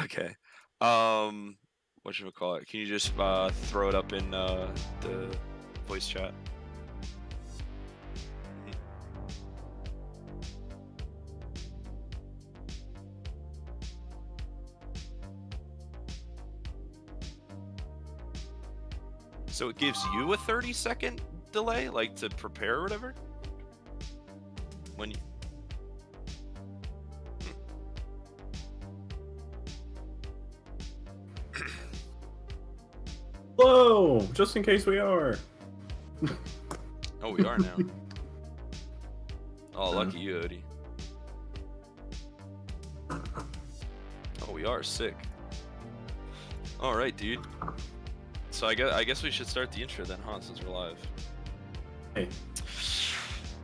Okay. Whatchamacallit? Can you just throw it up in the voice chat? Mhm. So it gives you a 30-second delay, like to prepare or whatever? When you. Hello, just in case we are. Oh, we are now. Oh, lucky you, Odie. Oh, we are sick. All right, dude. So I guess we should start the intro then, huh? Since we're live. Hey.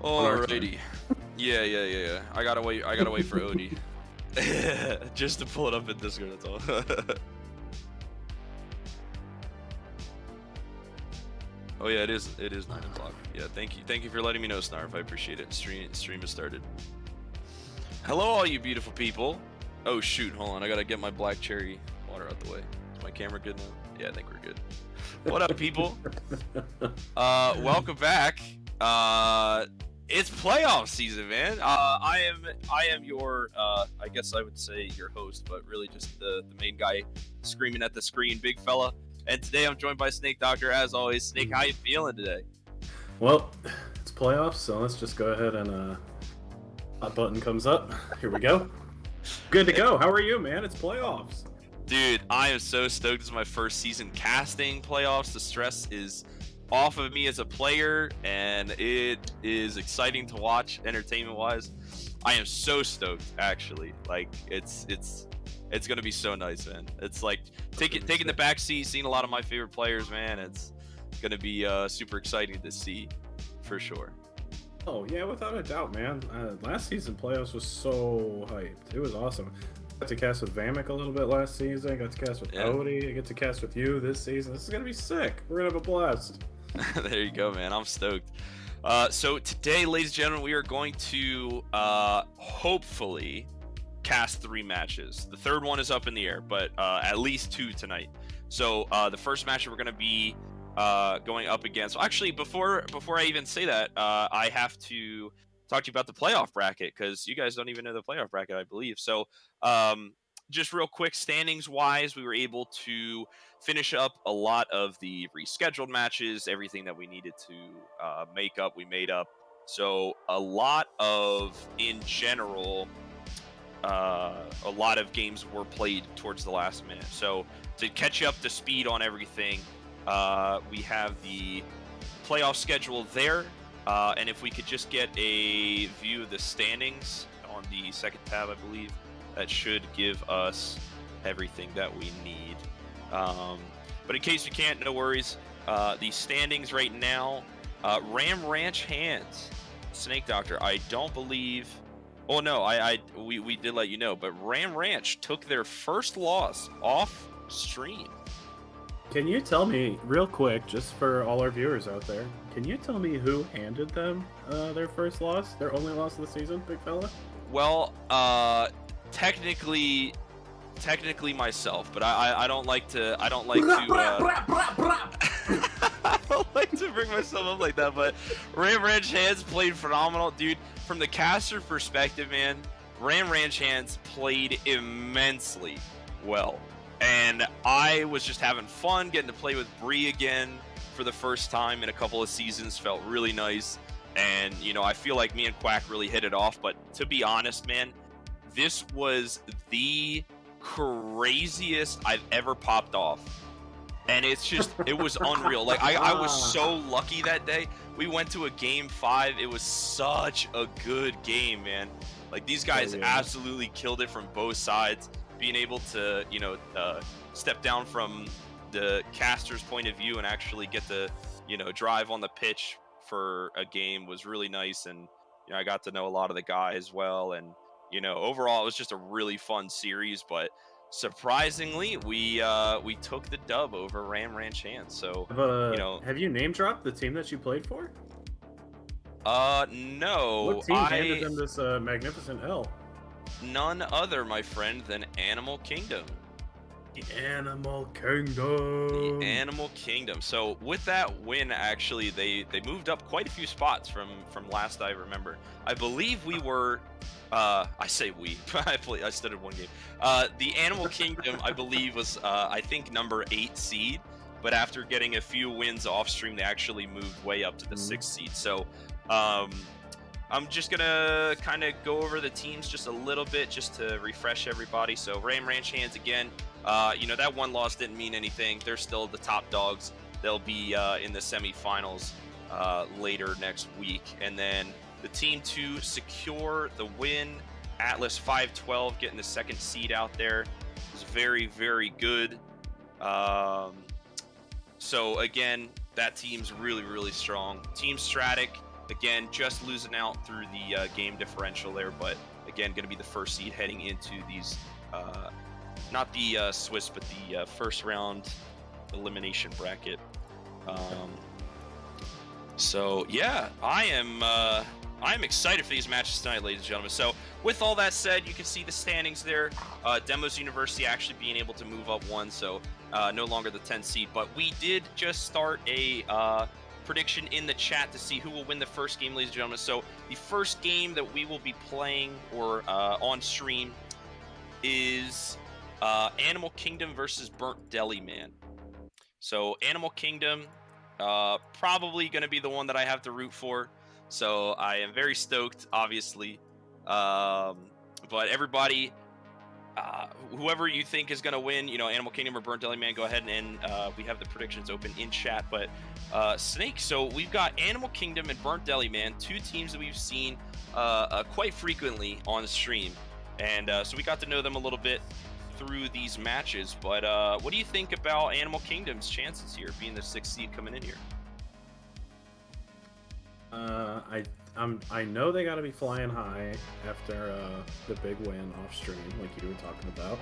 Alrighty. Yeah. I gotta wait for Odie. Just to pull it up in Discord, that's all. Oh yeah, it is 9 o'clock. Yeah, thank you for letting me know, Snarf. I appreciate it. Stream has started. Hello, all you beautiful people. Oh shoot, hold on. I gotta get my black cherry water out the way. Is my camera good now? Yeah, I think we're good. What up, people? Welcome back. It's playoff season, man. I am your I guess I would say your host, but really just the main guy screaming at the screen, big fella. And today I'm joined by Snake Doctor, as always. Snake, how you feeling today? Well, it's playoffs, so let's just go ahead and a button comes up. Here we go. Good to go. How are you, man? It's playoffs. Dude, I am so stoked. This is my first season casting playoffs. The stress is off of me as a player, and it is exciting to watch entertainment-wise. I am so stoked, actually. Like, it's gonna be so nice, man. It's like taking the back seat, seeing a lot of my favorite players, man. It's gonna be super exciting to see, for sure. Oh yeah, without a doubt, man. Last season playoffs was so hyped. It was awesome. Got to cast with Vamek a little bit last season. Got to cast with Odie. I get to cast with you this season. This is gonna be sick. We're gonna have a blast. There you go, man. I'm stoked. So today, ladies and gentlemen, we are going to hopefully cast 3 matches. The third one is up in the air, but at least 2 tonight. So the first match we're going to be going up against. So actually, before I even say that, I have to talk to you about the playoff bracket, because you guys don't even know the playoff bracket, I believe. So just real quick, standings wise, we were able to finish up a lot of the rescheduled matches. Everything that we needed to make up, we made up. So a lot of, in general, a lot of games were played towards the last minute. So to catch you up to speed on everything, we have the playoff schedule there. And if we could just get a view of the standings on the second tab, I believe, that should give us everything that we need. But in case you can't, no worries. The standings right now, Ram Ranch Hands, Snake Doctor, I don't believe... Oh no, we did let you know, but Ram Ranch took their first loss off stream. Can you tell me real quick, just for all our viewers out there, can you tell me who handed them their first loss, their only loss of the season, big fella? Well, technically myself, but I don't like to I don't like to bring myself up like that. But Ram Ranch Hands played phenomenal, dude. From the caster perspective, man, Ram Ranch Hands played immensely well. And I was just having fun getting to play with Bree again for the first time in a couple of seasons. Felt really nice. And, you know, I feel like me and Quack really hit it off. But to be honest, man, this was the craziest I've ever popped off. And it's just, it was unreal. Like, I was so lucky that day. We went to a game 5. It was such a good game, man. Like, these guys absolutely killed it from both sides. Being able to, you know, step down from the caster's point of view and actually get to, you know, drive on the pitch for a game was really nice. And, you know, I got to know a lot of the guys well. And, you know, overall, it was just a really fun series. But surprisingly, we took the dub over Ram Ranch Hands. So, you know, have you name dropped the team that you played for? No. What team handed them this magnificent L? None other, my friend, than Animal Kingdom. The Animal Kingdom. The Animal Kingdom. So with that win, actually, they moved up quite a few spots from last I remember. I believe we were, I say we, I studied one game. The Animal Kingdom, I believe, was I think number 8 seed, but after getting a few wins off stream, they actually moved way up to the 6th seed. So I'm just gonna kind of go over the teams just a little bit just to refresh everybody. So Ram Ranch Hands again. You know, that one loss didn't mean anything. They're still the top dogs. They'll be in the semifinals later next week. And then the team to secure the win, Atlas 512, getting the 2nd seed out there, is very, very good. So again, that team's really, really strong. Team Stratic, again, just losing out through the game differential there, but again, going to be the 1st seed heading into these. Not the Swiss, but the first round elimination bracket. So yeah, I'm excited for these matches tonight, ladies and gentlemen. So with all that said, you can see the standings there. Demos University actually being able to move up 1, so no longer the 10th seed. But we did just start a prediction in the chat to see who will win the first game, ladies and gentlemen. So the first game that we will be playing or on stream is Animal Kingdom versus Burnt Deliman. So Animal Kingdom, probably going to be the one that I have to root for. So I am very stoked, obviously. But everybody, whoever you think is going to win, you know, Animal Kingdom or Burnt Deliman, go ahead and we have the predictions open in chat. But Snake, so we've got Animal Kingdom and Burnt Deliman, 2 teams that we've seen quite frequently on the stream. And so we got to know them a little bit through these matches, but what do you think about Animal Kingdom's chances here, being the 6th seed coming in here? I know they got to be flying high after the big win off stream, like you were talking about.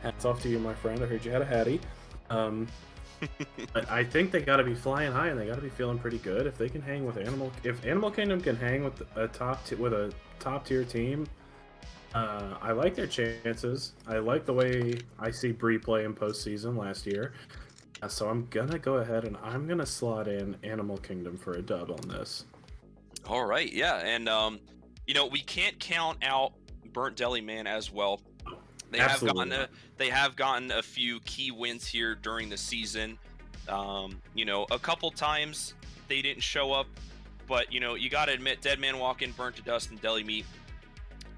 Hats off to you, my friend. I heard you had a Hattie. But I think they got to be flying high, and they got to be feeling pretty good if they can hang with If Animal Kingdom can hang with a top tier team. I like their chances. I like the way I see Bree play in postseason last year. So I'm going to go ahead and I'm going to slot in Animal Kingdom for a dub on this. All right, yeah. And, you know, we can't count out Burnt Deliman as well. They have gotten a few key wins here during the season. You know, a couple times they didn't show up. But, you know, you got to admit, Dead Man Walking, Burnt to Dust, and Deli Meat,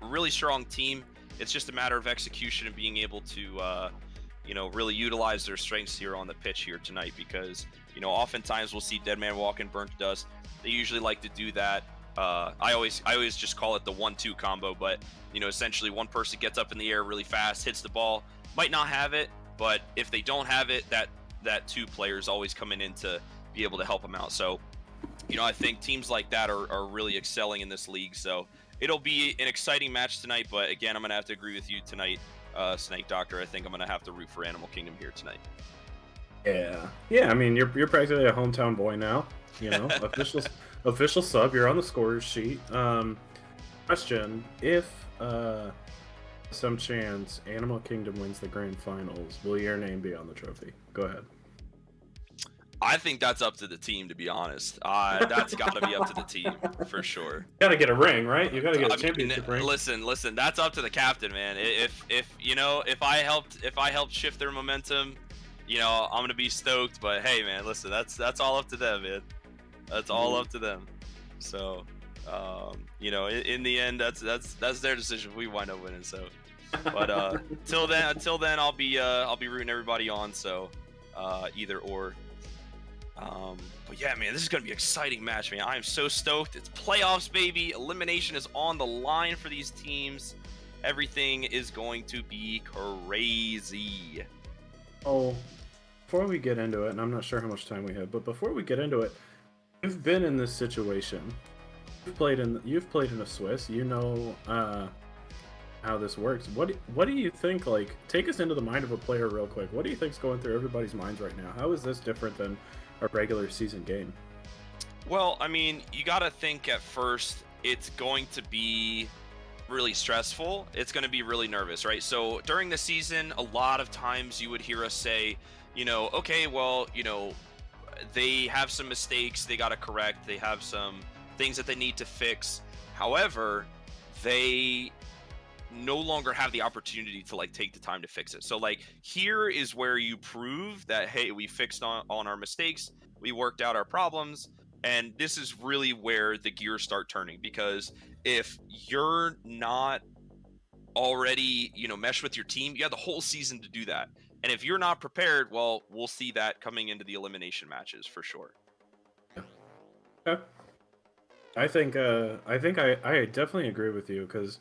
really strong team. It's just a matter of execution and being able to you know, really utilize their strengths here on the pitch here tonight, because, you know, oftentimes we'll see Dead Man Walking, Burnt to Dust. They usually like to do that. I always just call it the 1-2 combo, but, you know, essentially one person gets up in the air really fast, hits the ball, might not have it, but if they don't have it, that 2 players always coming in to be able to help them out. So, you know, I think teams like that are really excelling in this league. So it'll be an exciting match tonight, but again, I'm going to have to agree with you tonight, Snake Doctor. I think I'm going to have to root for Animal Kingdom here tonight. Yeah. I mean, you're practically a hometown boy now. You know, official sub. You're on the scorers sheet. Question: if some chance Animal Kingdom wins the grand finals, will your name be on the trophy? Go ahead. I think that's up to the team, to be honest. That's got to be up to the team for sure. You gotta get a ring, right? You gotta get a championship ring. Listen, that's up to the captain, man. If you know, if I helped shift their momentum, you know, I'm gonna be stoked. But hey, man, listen, that's all up to them, man. That's all up to them. So, you know, in the end, that's their decision if we wind up winning. So, but until then, I'll be rooting everybody on. So, either or. But yeah, man, this is gonna be an exciting match, man. I am so stoked. It's playoffs, baby. Elimination is on the line for these teams. Everything is going to be crazy. Oh, before we get into it, and I'm not sure how much time we have, but before we get into it, you've been in this situation. You've played in a Swiss. You know how this works. What do you think? Like, take us into the mind of a player real quick. What do you think's going through everybody's minds right now? How is this different than a regular season game? Well, I mean, you got to think at first it's going to be really stressful, it's going to be really nervous, right? So during the season, a lot of times you would hear us say, okay, well, they have some mistakes they got to correct. They have some things that they need to fix. However, they no longer have the opportunity to like take the time to fix it. So like here is where you prove that, hey, we fixed on our mistakes, we worked out our problems, and this is really where the gears start turning. Because if you're not already mesh with your team, you have the whole season to do that. And if you're not prepared, well, we'll see that coming into the elimination matches for sure. Yeah. I think I definitely agree with you, because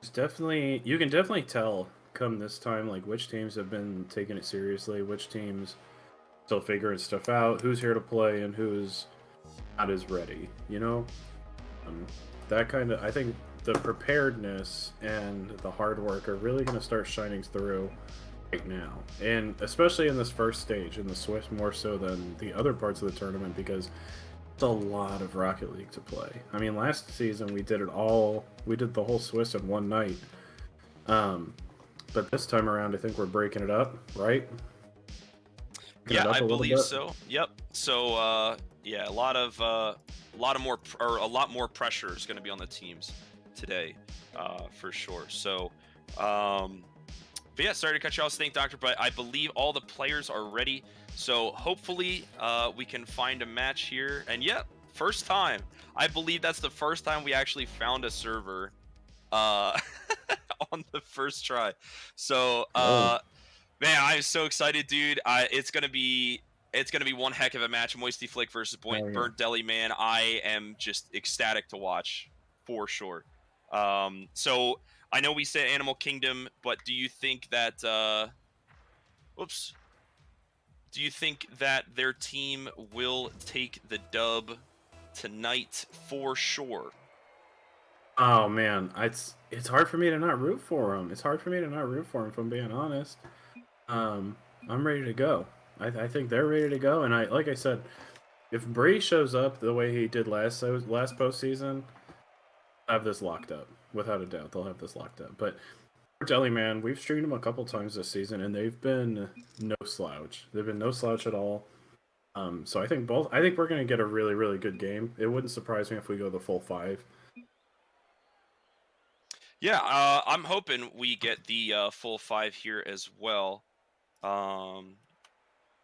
you can definitely tell come this time like which teams have been taking it seriously, which teams still figuring stuff out, who's here to play and who's not as ready. That kind of, I think the preparedness and the hard work are really going to start shining through right now, and especially in this first stage in the Swiss more so than the other parts of the tournament, because it's a lot of Rocket League to play. I mean, last season we did the whole Swiss in one night, but this time around I think we're breaking it up, right? Yeah, I believe so. Yep. So yeah, a lot more pressure is going to be on the teams today, for sure. So but yeah, sorry to cut you off, Snake Doctor, but I believe all the players are ready. So hopefully we can find a match here. And yeah, first time. I believe that's the first time we actually found a server on the first try. So man, I'm so excited, dude. It's gonna be one heck of a match. Moisty Flick versus Burnt Deliman. I am just ecstatic to watch, for sure. So I know we said Animal Kingdom, but do you think that do you think that their team will take the dub tonight for sure? Oh man, it's hard for me to not root for him. It's hard for me to not root for him, if I'm being honest. I'm ready to go. I think they're ready to go, and like I said, if Bree shows up the way he did last postseason, I'll have this locked up without a doubt. They'll have this locked up. But Jelly Man, we've streamed them a couple times this season, and they've been no slouch. They've been no slouch at all. So I think we're gonna get a really, really good game. It wouldn't surprise me if we go the full 5. Yeah, I'm hoping we get the full 5 here as well.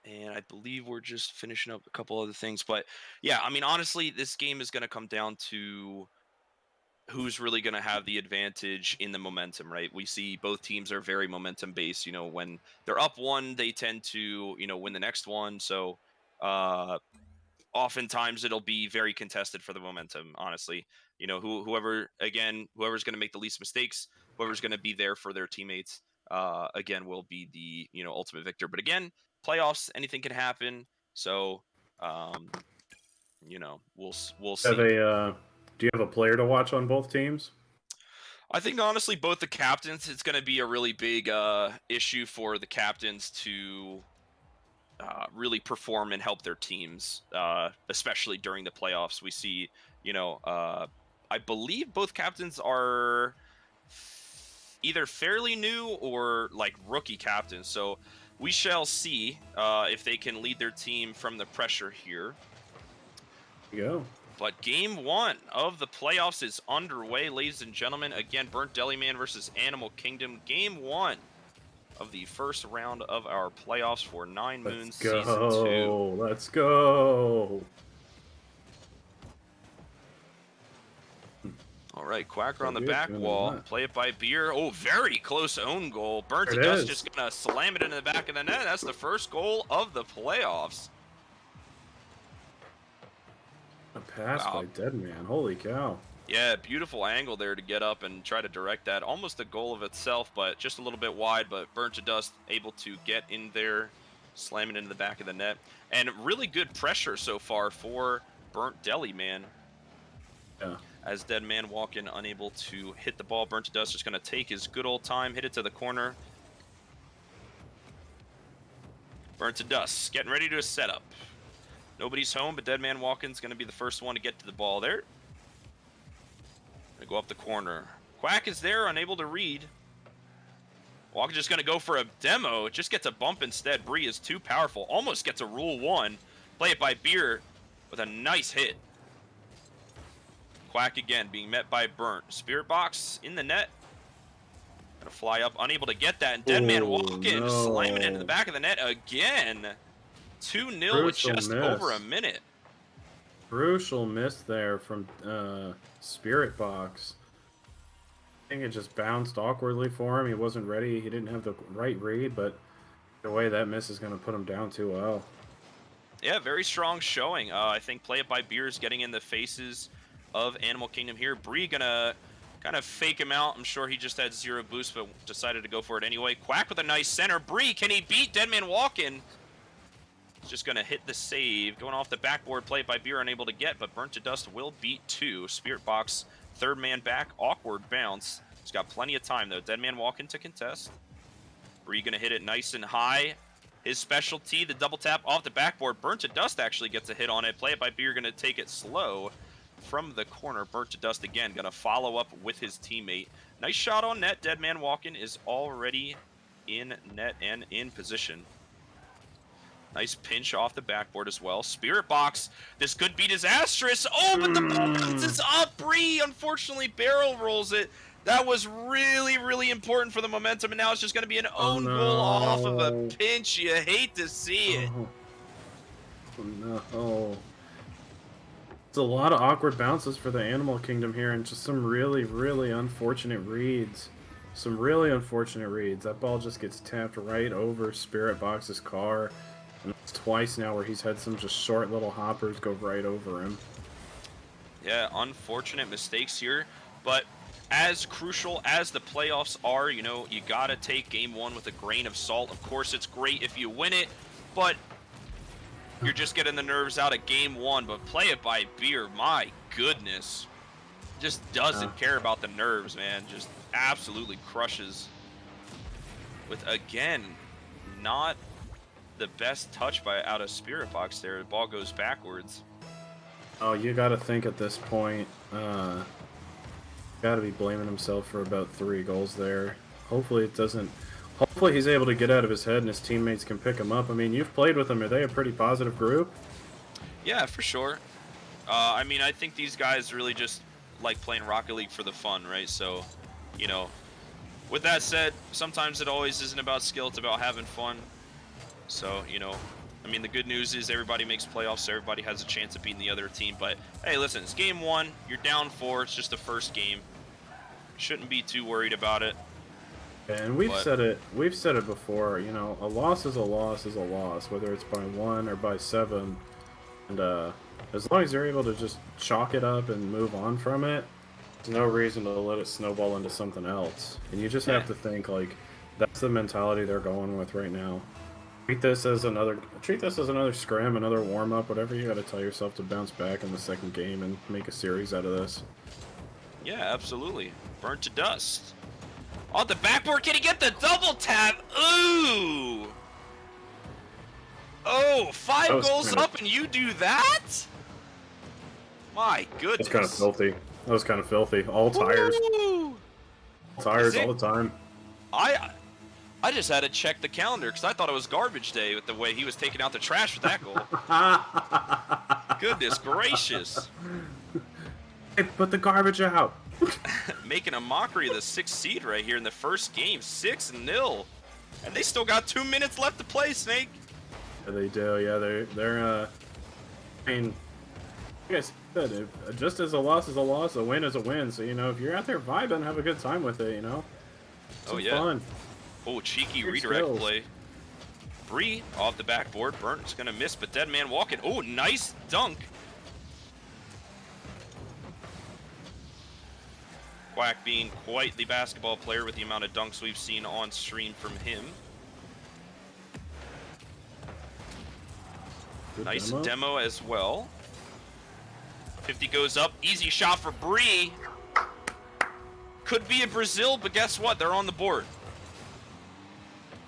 And I believe we're just finishing up a couple other things. But yeah, I mean, honestly, this game is going to come down to who's really going to have the advantage in the momentum, right? We see both teams are very momentum based. When they're up one, they tend to, win the next one. So oftentimes it'll be very contested for the momentum, honestly. Whoever's going to make the least mistakes, whoever's going to be there for their teammates, again, will be the, ultimate victor. But again, playoffs, anything can happen. So, we'll see. Do you have a player to watch on both teams? I think honestly, both the captains, it's going to be a really big issue for the captains to really perform and help their teams, especially during the playoffs. We see, I believe both captains are either fairly new or like rookie captains. So we shall see if they can lead their team from the pressure here. There you go. But game 1 of the playoffs is underway, ladies and gentlemen. Again, Burnt Deliman versus Animal Kingdom. Game 1 of the first round of our playoffs for 9Moons Season 2. Let's go! All right, Quacker on the back wall. Play it by Beer. Oh, very close own goal. Burnt to Dust just going to slam it into the back of the net. That's the first goal of the playoffs. A pass by Deadman. Holy cow. Yeah, beautiful angle there to get up and try to direct that. Almost a goal of itself, but just a little bit wide. But Burnt to Dust able to get in there, slam it into the back of the net. And really good pressure so far for Burnt Deliman. Yeah. As Deadman walking, unable to hit the ball. Burnt to Dust just going to take his good old time, hit it to the corner. Burnt to Dust getting ready to set up. Nobody's home, but Deadman Walken's going to be the first one to get to the ball there. Gonna go up the corner. Quack is there, unable to read. Walker just going to go for a demo. Just gets a bump instead. Bree is too powerful. Almost gets a rule 1. Play it by Beer with a nice hit. Quack again being met by Burnt. Spirit Box in the net. Gonna fly up, unable to get that. And Deadman walking, no. slamming it into the back of the net again. 2-0 with just over a minute. Crucial miss there from Spirit Box. I think it just bounced awkwardly for him. He wasn't ready. He didn't have the right read, but the way that miss is going to put him down 2-0. Yeah, very strong showing. I think Play It by Beers getting in the faces of Animal Kingdom here. Bree gonna kind of fake him out. I'm sure he just had 0 boost, but decided to go for it anyway. Quack with a nice center. Bree, can he beat Deadman Walkin'? Just gonna hit the save. Going off the backboard, Play It by Beer unable to get, but Burnt to Dust will beat 2. Spirit Box, third man back, awkward bounce. He's got plenty of time though. Deadman Walkin' to contest. Bree gonna hit it nice and high. His specialty, the double tap off the backboard. Burnt to Dust actually gets a hit on it. Play It by Beer gonna take it slow from the corner. Burnt to Dust again, gonna follow up with his teammate. Nice shot on net. Deadman Walkin' is already in net and in position. Nice pinch off the backboard as well. Spirit Box, this could be disastrous. Oh, but the ball bounces up. Bree, unfortunately, barrel rolls it. That was really, really important for the momentum, and now it's just going to be an own goal off of a pinch. You hate to see it. No. It's a lot of awkward bounces for the Animal Kingdom here, and just some really, really unfortunate reads. Some really unfortunate reads. That ball just gets tapped right over Spirit Box's car. And it's twice now where he's had some just short little hoppers go right over him. Yeah, unfortunate mistakes here, but as crucial as the playoffs are, you know, you gotta take game 1 with a grain of salt. Of course, it's great if you win it, but you're just getting the nerves out of game 1. But Play It by Beer, my goodness, just doesn't care about the nerves, man. Just absolutely crushes with, again, not the best touch by out of Spirit Box there. The ball goes backwards. Oh, you got to think at this point, got to be blaming himself for about 3 goals there. Hopefully it doesn't. Hopefully he's able to get out of his head and his teammates can pick him up. I mean, you've played with them. Are they a pretty positive group? Yeah, for sure. I mean, I think these guys really just like playing Rocket League for the fun, right? So, you know, with that said, sometimes it always isn't about skill. It's about having fun. So, you know, I mean, the good news is everybody makes playoffs, so everybody has a chance of beating the other team. But, hey, listen, it's game 1. You're down 4. It's just the first game. Shouldn't be too worried about it. And we've said it before, you know, a loss is a loss is a loss, whether it's by 1 or by 7. And as long as you're able to just chalk it up and move on from it, there's no reason to let it snowball into something else. And you just have to think, like, that's the mentality they're going with right now. Treat this as another scrim, another warm-up, whatever you got to tell yourself to bounce back in the second game and make a series out of this. Yeah, absolutely. Burnt to Dust. On the backboard, can he get the double tap? Ooh! Oh, 5 goals up and you do that? My goodness. That's kind of filthy. That was kind of filthy. All tires. All tires all the time. I just had to check the calendar because I thought it was garbage day with the way he was taking out the trash with that goal. Goodness gracious. Hey, put the garbage out. Making a mockery of the 6th seed right here in the first game. 6-0. And they still got 2 minutes left to play, Snake. Yeah, they do. Yeah, they're I mean, like I said, just as a loss is a loss, a win is a win. So, you know, if you're out there vibing, have a good time with it, you know. Some fun. Oh, cheeky redirect play. Bree off the backboard. Burnt's going to miss, but Deadman Walkin'. Oh, nice dunk. Quack being quite the basketball player with the amount of dunks we've seen on stream from him. Good nice demo as well. 50 goes up. Easy shot for Bree. Could be a Brazil, but guess what? They're on the board.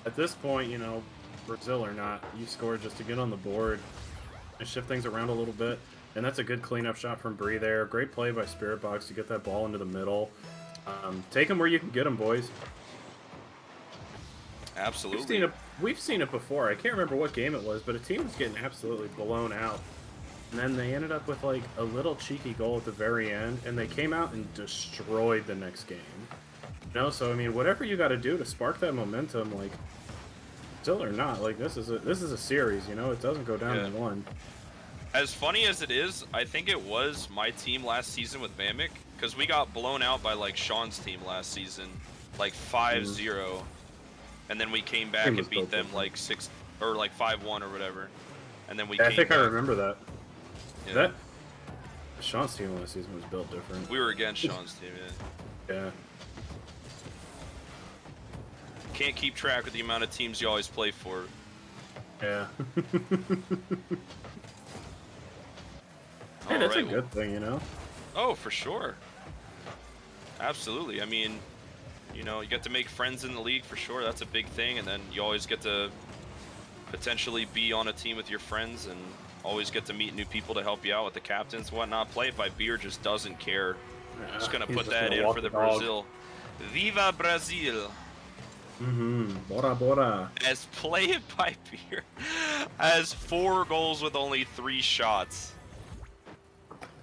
At this point, you know, Brazil or not, you score just to get on the board and shift things around a little bit. And that's a good cleanup shot from Bree there. Great play by Spirit Box to get that ball into the middle. Take them where you can get them, boys. Absolutely. We've seen it before. I can't remember what game it was, but a team was getting absolutely blown out. And then they ended up with like a little cheeky goal at the very end, and they came out and destroyed the next game. You know, so I mean, whatever you got to do to spark that momentum, like, still or not, like this is a series. You know, it doesn't go down in one. As funny as it is, I think it was my team last season with Vamic, because we got blown out by like Sean's team last season, like 5-0, and then we came back and beat them like 6 or like 5-1 or whatever, and then we. Yeah, I think I remember that. Yeah. That Sean's team last season was built different. We were against Sean's team. Yeah. Can't keep track of the amount of teams you always play for. Yeah. Hey, that's a good thing, you know? Oh, for sure. Absolutely. I mean, you know, you get to make friends in the league for sure. That's a big thing. And then you always get to potentially be on a team with your friends and always get to meet new people to help you out with the captains, whatnot. Play It by Beer just doesn't care. Yeah, just going to put that in for the Brazil. Viva Brazil. Bora bora. As Play It by Beer has 4 goals with only 3 shots.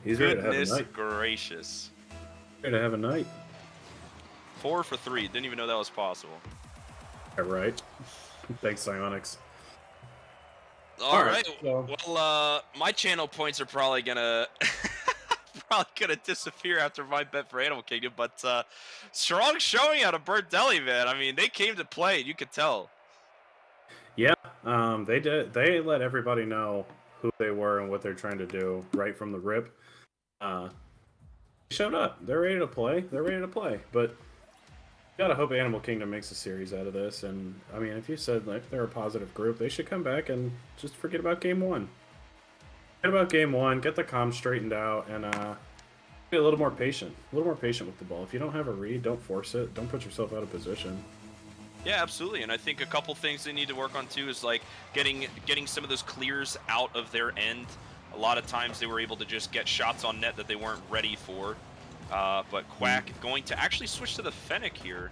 He's ready to have a Goodness night. gracious. Ready to have a night. 4 for 3. Didn't even know that was possible. All right. Thanks, Psionics. All right. So... Well, my channel points are probably gonna disappear after my bet for Animal Kingdom, but strong showing out of Burnt Deli, man. I mean, they came to play. You could tell. Yeah. They did. They let everybody know who they were and what they're trying to do right from the rip. Showed up. They're ready to play. But you gotta hope Animal Kingdom makes a series out of this. And I mean, if you said like they're a positive group, they should come back and just forget about game one. Forget about game one. Get the comms straightened out and be a little more patient. A little more patient with the ball. If you don't have a read, don't force it. Don't put yourself out of position. Yeah, absolutely. And I think a couple things they need to work on too is like getting some of those clears out of their end. A lot of times they were able to just get shots on net that they weren't ready for. But Quack going to actually switch to the Fennec here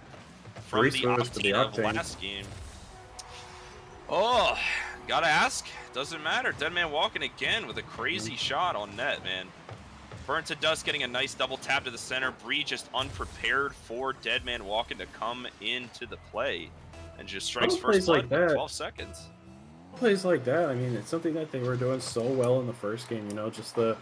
from the Octane of last game. Oh, gotta ask. Doesn't matter. Deadman walking again with a crazy shot on net, man. Burnt to Dust getting a nice double tap to the center. Bree just unprepared for Deadman walking to come into the play and just strikes first blood in 12 seconds. Plays like that, I mean, it's something that they were doing so well in the first game, you know, just the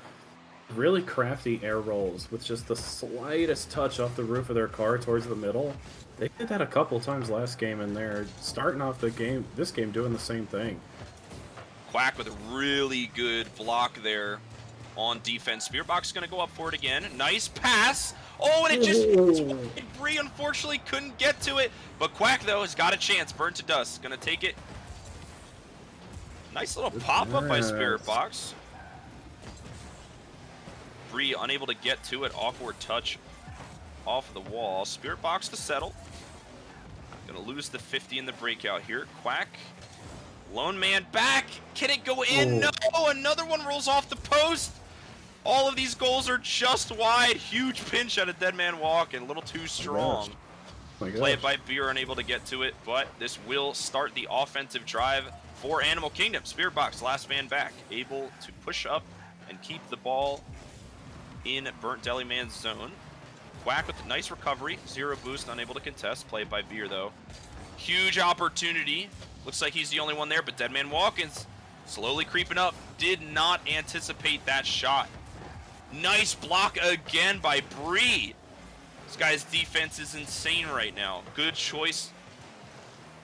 really crafty air rolls with just the slightest touch off the roof of their car towards the middle. They did that a couple times last game, and they're starting off this game doing the same thing. Quack with a really good block there on defense. Spearbox going to go up for it again. Nice pass. Oh, and it just... Bree unfortunately couldn't get to it, but Quack, though, has got a chance. Burnt to Dust. Going to take it. Nice little pop-up by Spirit Box. Bree unable to get to it. Awkward touch off the wall. Spirit Box to settle. Gonna lose the 50 in the breakout here. Quack. Lone man back. Can it go in? No! Another one rolls off the post. All of these goals are just wide. Huge pinch at a dead man walk and a little too strong. Play It by Beer, unable to get to it, but this will start the offensive drive for Animal Kingdom. Spirit Box, last man back, able to push up and keep the ball in Burnt Deli Man's zone. Quack with a nice recovery, 0 boost, unable to contest. Play It by Beer, though. Huge opportunity. Looks like he's the only one there, but Deadman Walkins slowly creeping up. Did not anticipate that shot. Nice block again by Bree. This guy's defense is insane right now. Good choice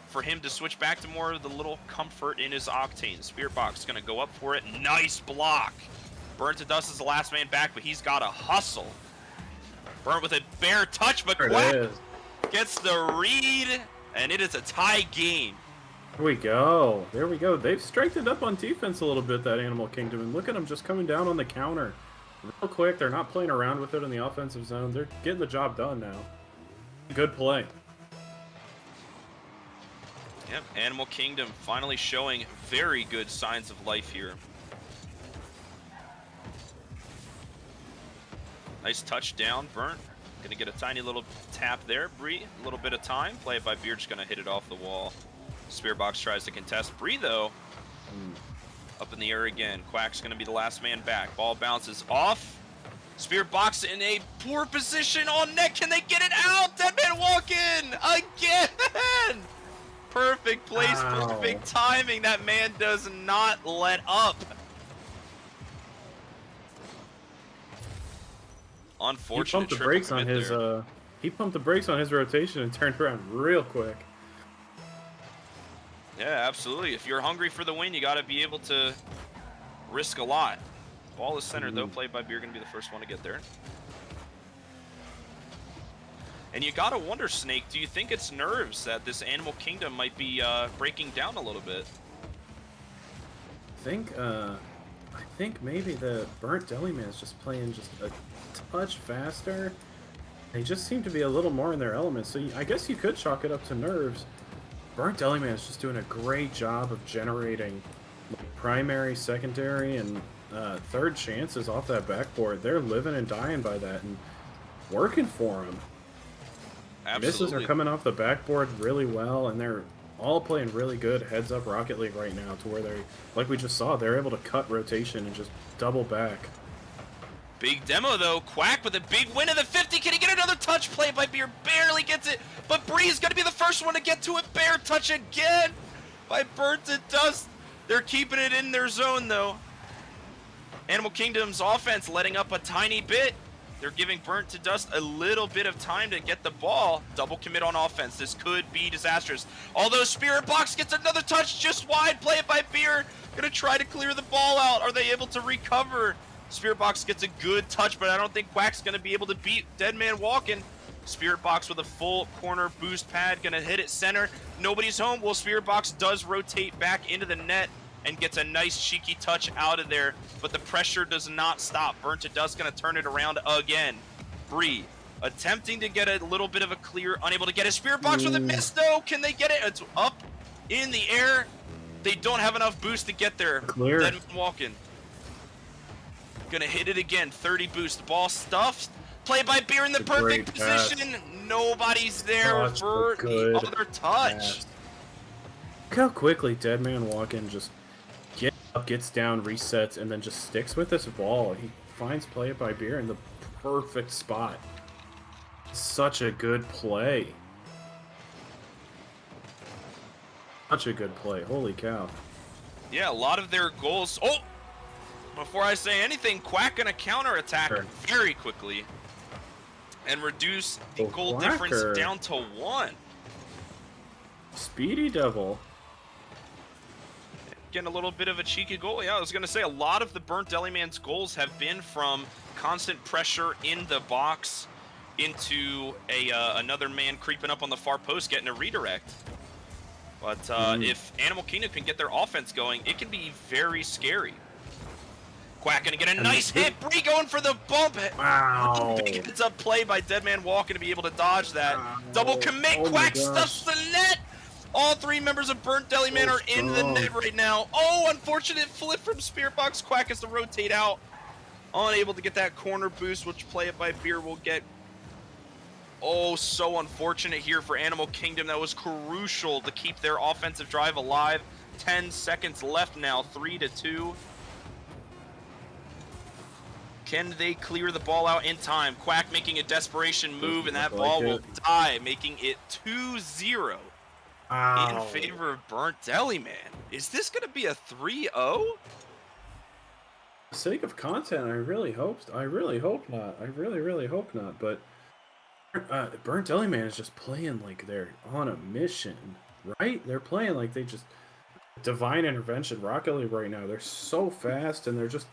for him to switch back to more of the little comfort in his Octane. Spirit Box going to go up for it. Nice block. Burnt to Dust is the last man back, but he's got to hustle. Burnt with a bare touch, but Quack gets the read, and it is a tie game. There we go. There we go. They've strengthened up on defense a little bit, that Animal Kingdom, and look at them just coming down on the counter. Real quick, they're not playing around with it in the offensive zone. They're getting the job done now. Good play. Yep, Animal Kingdom finally showing very good signs of life here. Nice touchdown, Burnt. Gonna get a tiny little tap there. Bree, a little bit of time. Play it by Beer, just gonna hit it off the wall. Spirit Box tries to contest. Bree, though, up in the air again. Quack's gonna be the last man back. Ball bounces off. Spirit Box in a poor position on net. Can they get it out? Deadman walk-in again! Perfect place, perfect timing. That man does not let up. Unfortunate. He he pumped the brakes on his rotation and turned around real quick. Yeah, absolutely. If you're hungry for the win, you got to be able to risk a lot. Ball is centered, though. Played by Beer, going to be the first one to get there. And you got to wonder, Snake, do you think it's nerves that this Animal Kingdom might be breaking down a little bit? I think maybe the Burnt Deliman is just playing just a touch faster. They just seem to be a little more in their element. So I guess you could chalk it up to nerves. Burnt Deliman is just doing a great job of generating primary, secondary, and third chances off that backboard. They're living and dying by that and working for them. Absolutely. Misses are coming off the backboard really well, and they're all playing really good heads-up Rocket League right now to where they, like we just saw, they're able to cut rotation and just double back. Big demo, though. Quack with a big win of the 50. Can he get another touch? Play by Beer. Barely gets it. But Bree's going to be the first one to get to it. Bear touch again by Burnt to Dust. They're keeping it in their zone, though. Animal Kingdom's offense letting up a tiny bit. They're giving Burnt to Dust a little bit of time to get the ball. Double commit on offense. This could be disastrous. Although Spirit Box gets another touch just wide. Play it by Beer. Going to try to clear the ball out. Are they able to recover? Spirit Box gets a good touch, but I don't think Quack's going to be able to beat Deadman walking. Spirit Box with a full corner boost pad. Going to hit it center. Nobody's home. Well, Spirit Box does rotate back into the net and gets a nice cheeky touch out of there, but the pressure does not stop. Burnt to Dust going to turn it around again. Bree attempting to get a little bit of a clear, unable to get a Spirit Box with a miss, though. Can they get it? It's up in the air. They don't have enough boost to get there. Clear. Deadman walking. Gonna hit it again. 30 boost. Ball stuffed. Play by Beer in the perfect position. Nobody's there for the other touch. Look how quickly Deadman walking just gets up, gets down, resets, and then just sticks with this ball. He finds play by Beer in the perfect spot. Such a good play. Such a good play. Holy cow. Yeah, a lot of their goals. Oh! Before I say anything, Quack gonna counterattack very quickly and reduce the goal difference down to 1. Speedy Devil. Getting a little bit of a cheeky goal. Yeah, I was gonna say a lot of the Burnt Deliman's goals have been from constant pressure in the box into another man creeping up on the far post, getting a redirect. But if Animal Kingdom can get their offense going, it can be very scary. Quack gonna get a nice hit. Bree going for the bump. Wow. Big heads up play by Deadman walking to be able to dodge that. Double commit. Quack stuffs the net. All 3 members of Burnt Deliman are in the net right now. Oh, unfortunate flip from Spirit Box. Quack has to rotate out. Unable to get that corner boost, which play it by Beer will get. Oh, so unfortunate here for Animal Kingdom. That was crucial to keep their offensive drive alive. 10 seconds left now. 3-2. Can they clear the ball out in time? Quack making a desperation move, and that ball will die, making it 2-0 in favor of Burnt Deliman. Is this going to be a 3-0? For the sake of content, I really hope not. I really, really hope not. But Burnt Deliman is just playing like they're on a mission, right? They're playing like they just divine intervention Rocket League right now. They're so fast, and they're just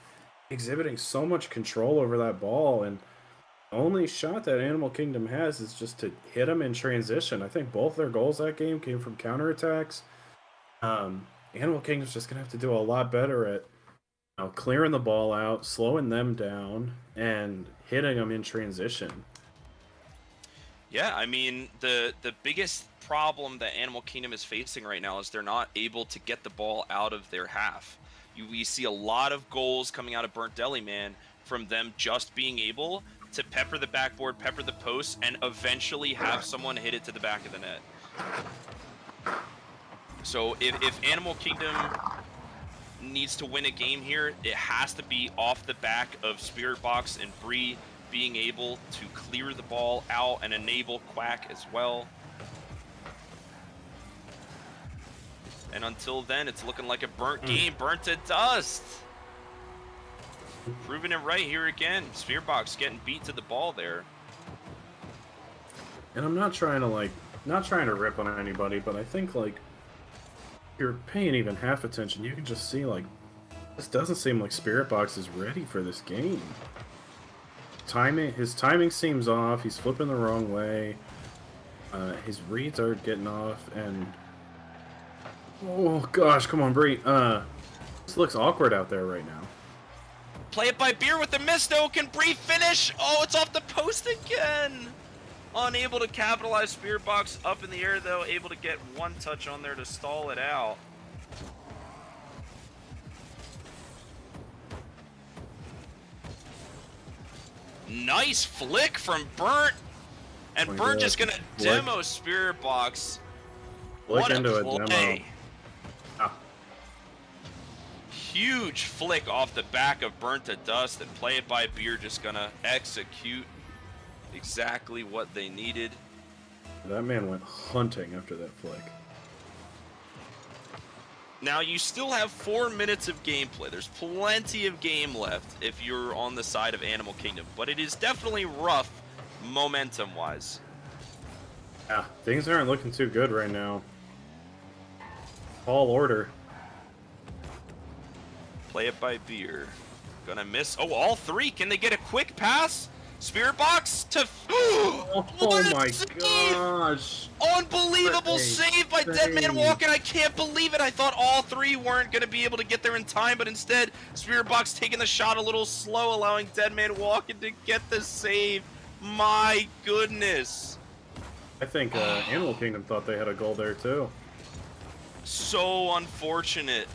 exhibiting so much control over that ball, and the only shot that Animal Kingdom has is just to hit them in transition. I think both their goals that game came from counterattacks. Animal Kingdom's just gonna have to do a lot better at clearing the ball out, slowing them down, and hitting them in transition. Yeah, I mean, the biggest problem that Animal Kingdom is facing right now is they're not able to get the ball out of their half. We see a lot of goals coming out of Burnt Deliman from them just being able to pepper the backboard, pepper the post, and eventually have someone hit it to the back of the net. So if Animal Kingdom needs to win a game here, it has to be off the back of Spirit Box and Bree being able to clear the ball out and enable Quack as well. And until then, it's looking like a burnt game, burnt to dust. Proving it right here again. Spirit Box getting beat to the ball there. And I'm not trying to rip on anybody, but I think like if you're paying even half attention, you can just see like this doesn't seem like Spirit Box is ready for this game. His timing seems off. He's flipping the wrong way. His reads are getting off, and oh gosh, come on, Bree. This looks awkward out there right now. Play it by Beer with the miss, though. Can Bree finish? Oh, it's off the post again. Unable to capitalize. Spirit Box up in the air, though. Able to get one touch on there to stall it out. Nice flick from Burnt. And Burnt just going to demo Spirit Box. What a play. Huge flick off the back of Burnt to Dust, and Play It by Beer just gonna execute exactly what they needed. That man went hunting after that flick. Now you still have 4 minutes of gameplay. There's plenty of game left if you're on the side of Animal Kingdom, but it is definitely rough momentum-wise. Yeah, things aren't looking too good right now. Tall order. Play It by Beer. Gonna miss. Oh, all three. Can they get a quick pass? Spirit Box to. Oh my gosh. Unbelievable save by Deadman Walking. I can't believe it. I thought all three weren't going to be able to get there in time, but instead, Spirit Box taking the shot a little slow, allowing Deadman Walking to get the save. My goodness. I think Animal Kingdom thought they had a goal there too. So unfortunate.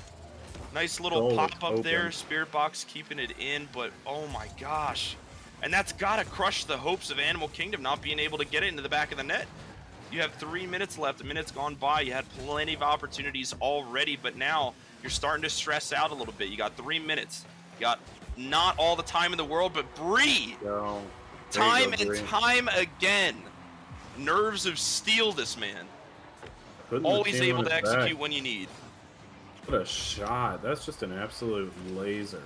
Nice little pop-up there. Spirit Box keeping it in, but oh my gosh. And that's got to crush the hopes of Animal Kingdom not being able to get it into the back of the net. You have 3 minutes left. A minute's gone by. You had plenty of opportunities already, but now you're starting to stress out a little bit. You got 3 minutes. You got not all the time in the world, but Bree. Time and time again. Nerves of steel, this man. Always able to execute when you need. What a shot. That's just an absolute laser.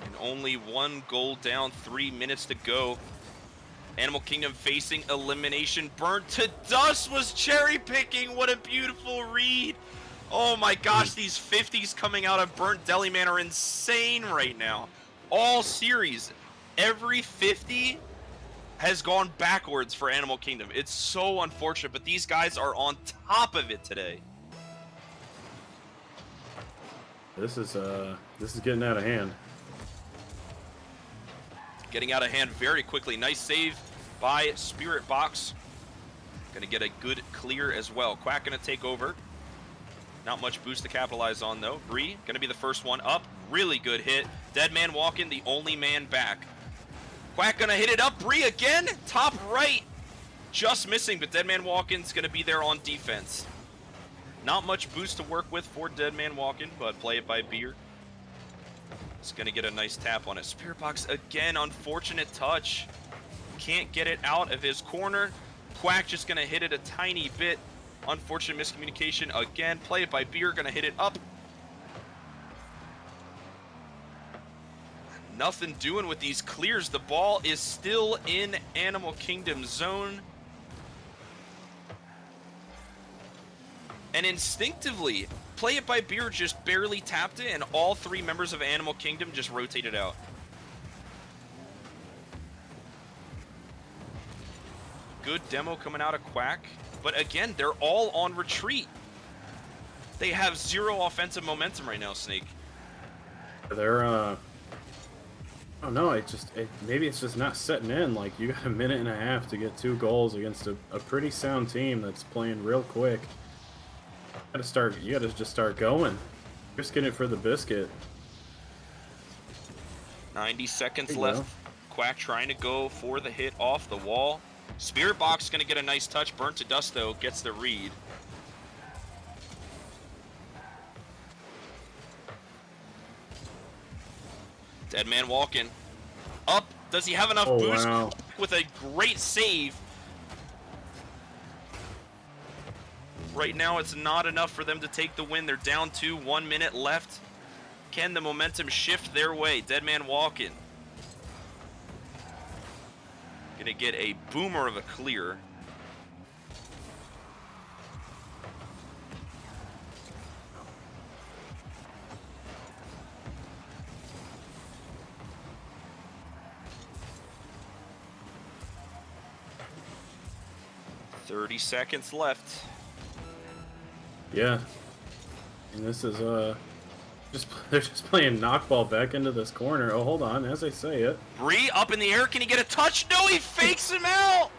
And only 1 goal down, 3 minutes to go. Animal Kingdom facing elimination. Burnt to Dust was cherry picking. What a beautiful read. Oh my gosh, these 50s coming out of Burnt Deliman are insane right now. All series, every 50 has gone backwards for Animal Kingdom. It's so unfortunate, but these guys are on top of it today. This is getting out of hand. Getting out of hand very quickly. Nice save by Spirit Box. Gonna get a good clear as well. Quack gonna take over. Not much boost to capitalize on though. Bree gonna be the first one up. Really good hit. Deadman Walking, the only man back. Quack gonna hit it up. Bree again. Top right. Just missing, but Deadman Walking's gonna be there on defense. Not much boost to work with for Deadman Walking, but Play It by Beer. It's gonna get a nice tap on it. Spirit Box again, unfortunate touch. Can't get it out of his corner. Quack just gonna hit it a tiny bit. Unfortunate miscommunication again. Play It by Beer, gonna hit it up. Nothing doing with these clears. The ball is still in Animal Kingdom zone. And instinctively, Play It by Beer just barely tapped it, and all 3 members of Animal Kingdom just rotated out. Good demo coming out of Quack. But again, they're all on retreat. They have 0 offensive momentum right now, Snake. They're, I don't know, maybe it's just not setting in. Like, you got a minute and a half to get 2 goals against a pretty sound team that's playing real quick. You gotta just start going. Risking it for the biscuit. 90 seconds There you left. go. Quack trying to go for the hit off the wall. Spirit Box going to get a nice touch. Burnt to Dust, though, gets the read. Dead Man walking. Up. Does he have enough Oh, boost? wow. With a great save. Right now, it's not enough for them to take the win. They're down 2, 1 minute left. Can the momentum shift their way? Dead Man walking. Gonna get a boomer of a clear. "30 seconds left." Yeah. And this is they're just playing knockball back into this corner. Oh, hold on, as I say it. Bree up in the air. Can he get a touch? No, he fakes him out.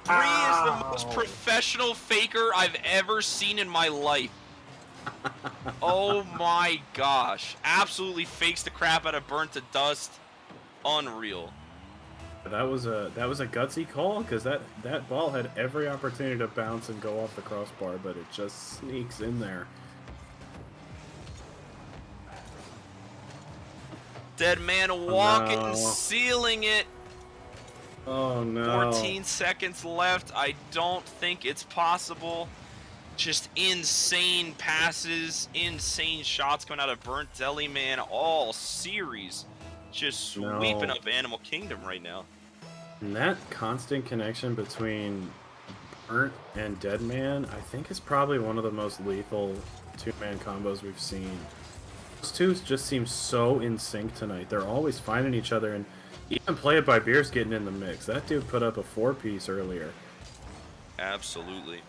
Bree is the most Ow. professional faker I've ever seen in my life. Oh my gosh. Absolutely fakes the crap out of Burnt to Dust. Unreal. That was a gutsy call because that ball had every opportunity to bounce and go off the crossbar, but it just sneaks in there. Dead Man walking, no. sealing it. Oh no. 14 seconds left. I don't think it's possible. Just insane passes, insane shots coming out of Burnt Deliman all series. Just sweeping No. up Animal Kingdom right now. And that constant connection between Burnt and Deadman, I think, is probably one of the most lethal two-man combos we've seen. Those two just seem so in sync tonight. They're always finding each other, and even Play It by Beer's getting in the mix. That dude put up a 4-piece earlier. Absolutely.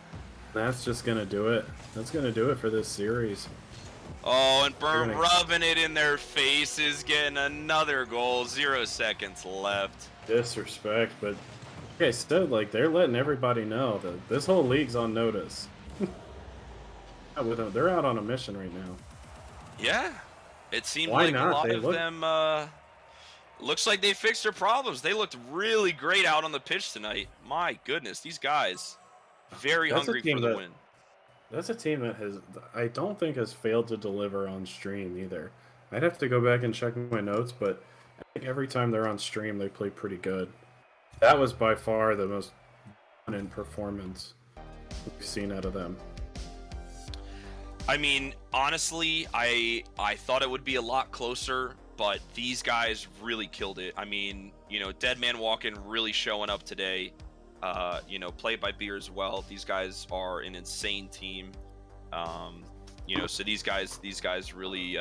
That's just gonna do it. That's gonna do it for this series. Oh, and Burnt gonna- rubbing it in their faces, getting another goal. 0 seconds left. Disrespect, but like I said, like, they're letting everybody know that this whole league's on notice. With them, they're out on a mission right now. Yeah. It seemed Why like not? a lot They of look- them, looks like they fixed their problems. They looked really great out on the pitch tonight. My goodness, these guys, very That's a hungry team for the that- win. That's a team that I don't think has failed to deliver on stream either. I'd have to go back and check my notes, but I think every time they're on stream, they play pretty good. That was by far the most dominant performance we've seen out of them. I mean, honestly, I thought it would be a lot closer, but these guys really killed it. I mean, you know, Dead Man Walking really showing up today. You know, Played by Beer as well. These guys are an insane team. You know, so these guys really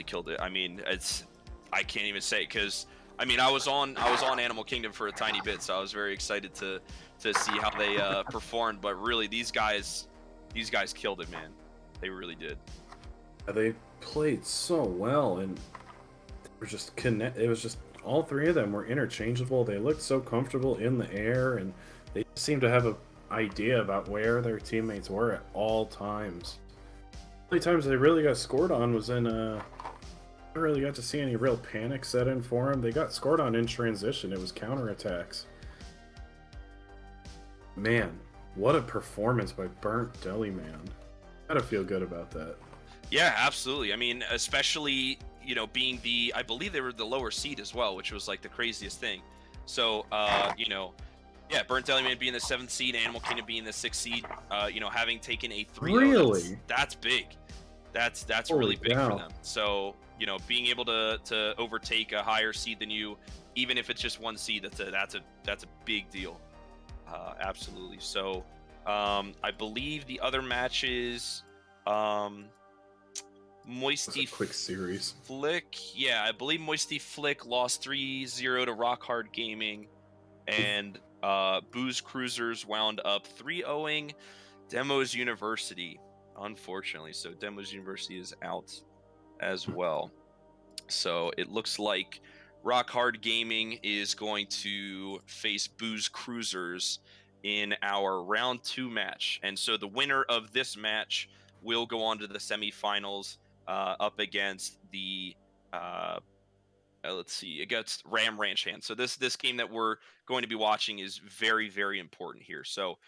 killed it. I mean, I can't even say, because I mean, I was on Animal Kingdom for a tiny bit, so I was very excited to see how they performed. But really, these guys killed it, man. They really did. They played so well, and they were just it was just all three of them were interchangeable. They looked so comfortable in the air, and they seemed to have an idea about where their teammates were at all times. The only times they really got scored on was in I never really got to see any real panic set in for them. They got scored on in transition. It was counterattacks. Man, what a performance by Burnt Deliman. Gotta feel good about that. Yeah, absolutely. I mean, especially, you know, being I believe they were the lower seed as well, which was like the craziest thing. So, you know, yeah, Burnt Deliman being the 7th seed, Animal Kingdom being the 6th seed, you know, having taken a 3-0. Really? That's big. That's Holy really big cow. for them. So, you know, being able to overtake a higher seed than you, even if it's just one seed, that's a big deal. Absolutely. So, I believe the other matches, Moisty Quick series. Flick, yeah, I believe Moisty Flick lost 3-0 to Rock Hard Gaming, and Booze Cruisers wound up 3-0ing Demos University, unfortunately. So Demos University is out as well. So it looks like Rock Hard Gaming is going to face Booze Cruisers, in our round 2 match. And so the winner of this match will go on to the semifinals up against the let's see, against Ram Ranch Hand. So this game that we're going to be watching is very, very important here. So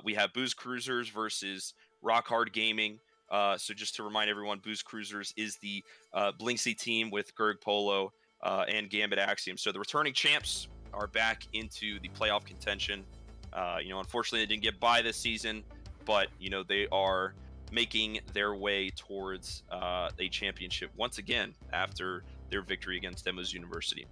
we have Booze Cruisers versus Rock Hard Gaming. So just to remind everyone, Booze Cruisers is the Blinksy team with Gerg Polo and Gambit Axiom. So the returning champs are back into the playoff contention. Unfortunately, they didn't get by this season, but they are making their way towards a championship once again after their victory against Demos University.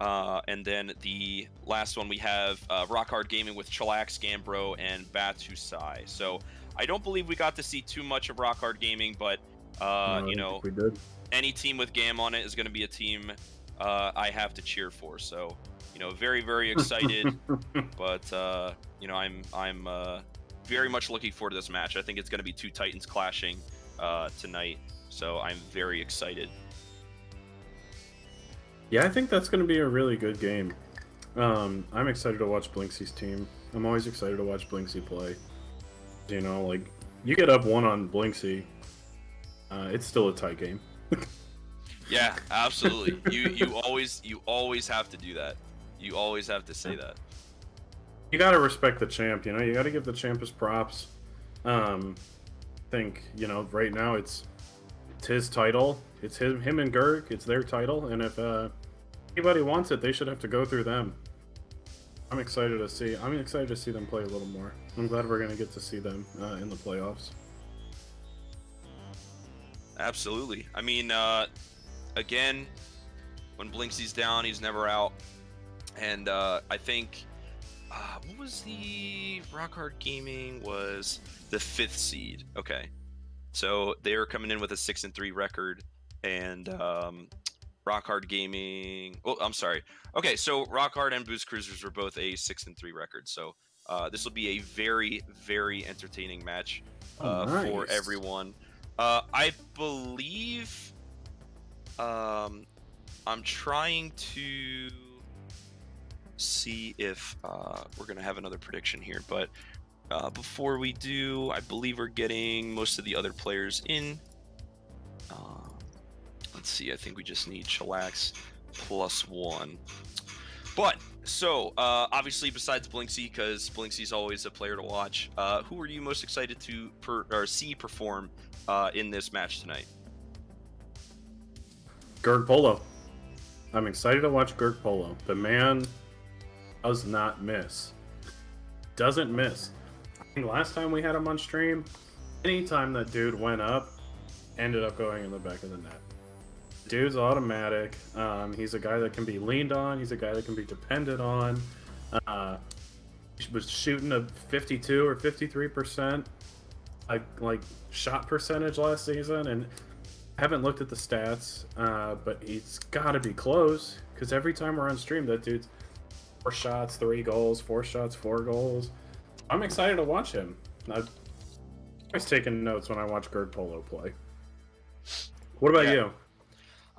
And then the last one we have Rock Hard Gaming with Chillax, Gambro, and Batu Sai. So I don't believe we got to see too much of Rock Hard Gaming, but we did. Any team with Gam on it is going to be a team I have to cheer for. So very, very excited. But I'm very much looking forward to this match. I think it's going to be two Titans clashing tonight. So I'm very excited. Yeah, I think that's going to be a really good game. I'm excited to watch Blinksy's team. I'm always excited to watch Blinksy play. You get up 1 on Blinksy, it's still a tight game. Yeah, absolutely. You always have to do that. You always have to say that. You got to respect the champ. You got to give the champ his props. I think right now it's his title. It's him and Gerg. It's their title, and if anybody wants it, they should have to go through them. I'm excited to see them play a little more. I'm glad we're gonna get to see them in the playoffs. Absolutely. I mean, again, when Blinksy's down, he's never out. And I think what was the Rock Hard Gaming was the 5th seed. Okay, so they were coming in with a 6-3 record. And Rock Hard Gaming. Oh, I'm sorry. Okay, so Rock Hard and Boost Cruisers were both a 6-3 record. So this will be a very, very entertaining match nice. For everyone. I believe I'm trying to see if we're gonna have another prediction here, but before we do, I believe we're getting most of the other players in. Let's see, I think we just need Chillax +1. But, so, obviously, besides Blinksy, because Blinksy's always a player to watch, who are you most excited to see perform in this match tonight? Gerg Polo. I'm excited to watch Gerg Polo. The man does not miss. Doesn't miss. I think last time we had him on stream, anytime that dude went up, ended up going in the back of the net. Dude's automatic. He's a guy that can be leaned on. He's a guy that can be depended on. He was shooting a 52 or 53% like shot percentage last season, and I haven't looked at the stats, but he's got to be close because every time we're on stream, that dude's 4 shots, 3 goals, 4 shots, 4 goals. I'm excited to watch him. I'm always taking notes when I watch Gerg Polo play. What about you?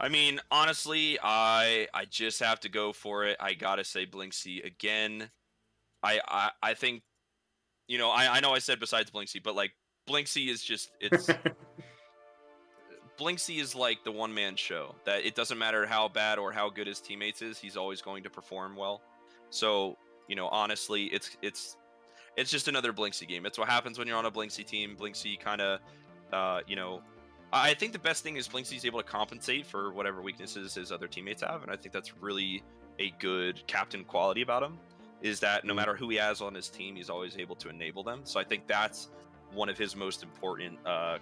I mean, honestly, I just have to go for it. I gotta say Blinksy again. I think, I know I said besides Blinksy, but like Blinksy is just Blinksy is like the one-man show that it doesn't matter how bad or how good his teammates is, he's always going to perform well. So, honestly, it's just another Blinksy game. It's what happens when you're on a Blinksy team. Blinksy kind of, I think the best thing is Blinksy's able to compensate for whatever weaknesses his other teammates have, and I think that's really a good captain quality about him, is that no matter who he has on his team, he's always able to enable them. So I think that's one of his most important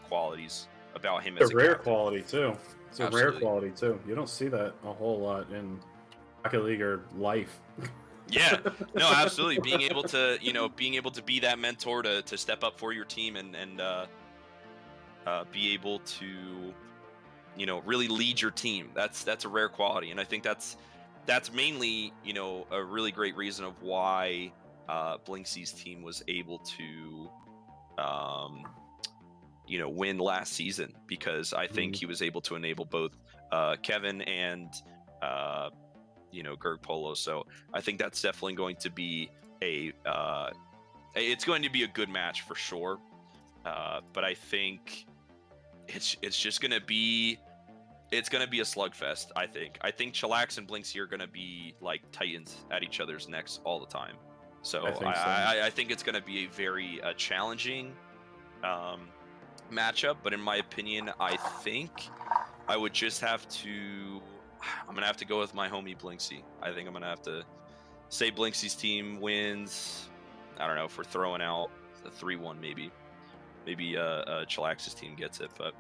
qualities about him as a rare captain. quality too. It's a Absolutely. rare quality too. You don't see that a whole lot in Rocket League or life. Yeah, no, absolutely. Being able to be that mentor to step up for your team and be able to, really lead your team. That's a rare quality, and I think that's mainly, a really great reason of why Blinksy's team was able to, win last season, because I think he was able to enable both Kevin and Gerg Polo. So I think that's definitely going to be it's going to be a good match for sure. But I think it's just gonna be a slugfest. I think Chillax and Blinksy are gonna be like titans at each other's necks all the time. So I think it's gonna be a very challenging matchup. But in my opinion, I think I would just have to. I'm gonna have to go with my homie Blinksy. I think I'm gonna have to say Blinksy's team wins. I don't know if we're throwing out a 3-1 maybe. Maybe Chillax's team gets it, but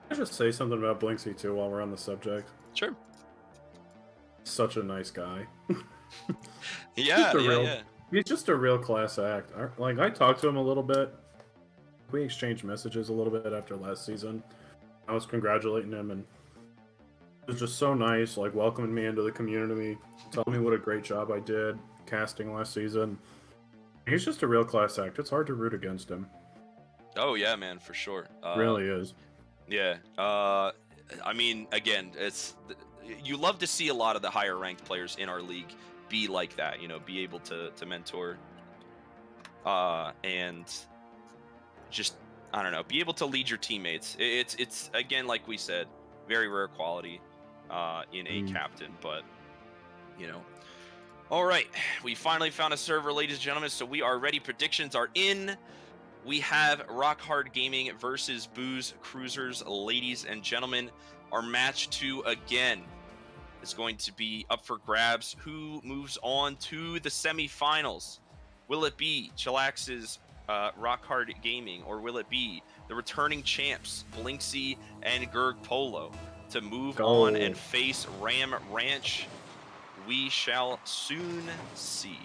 Can I just say something about Blinksy too while we're on the subject? sure. Such a nice guy. Yeah. He's just a real class act. Like, I talked to him a little bit. We exchanged messages a little bit after last season. I was congratulating him, and it was just so nice, like welcoming me into the community, telling me what a great job I did casting last season. He's just a real class act. It's hard to root against him. Oh yeah, man, for sure. Really is. Yeah. I mean, again, you love to see a lot of the higher ranked players in our league be like that. You know, be able to mentor, and just I don't know, be able to lead your teammates. It's again, like we said, very rare quality in a captain, but you know. All right, we finally found a server, ladies and gentlemen, so we are ready. Predictions are in. We have Rock Hard Gaming versus Booze Cruisers, ladies and gentlemen. Our match 2 again is going to be up for grabs. Who moves on to the semifinals? Will it be Chillax's Rock Hard Gaming, or will it be the returning champs, Blinksy and Gerg Polo, to move on and face Ram Ranch? We shall soon see.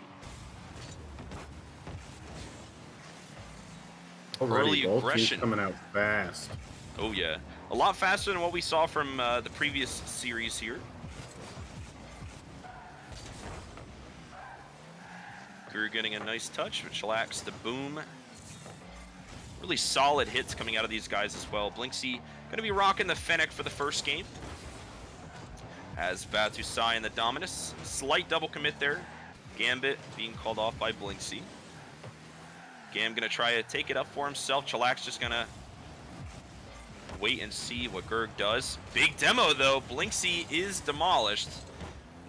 Already, early aggression coming out fast. Oh yeah, a lot faster than what we saw from the previous series here. We're getting a nice touch with Chillax the boom. Really solid hits coming out of these guys as well. Blinksy going to be rocking the Fennec for the first game. As Batusai and the Dominus. Slight double commit there. Gambit being called off by Blinksy. Gam going to try to take it up for himself. Chillax just going to wait and see what Gerg does. Big demo, though. Blinksy is demolished.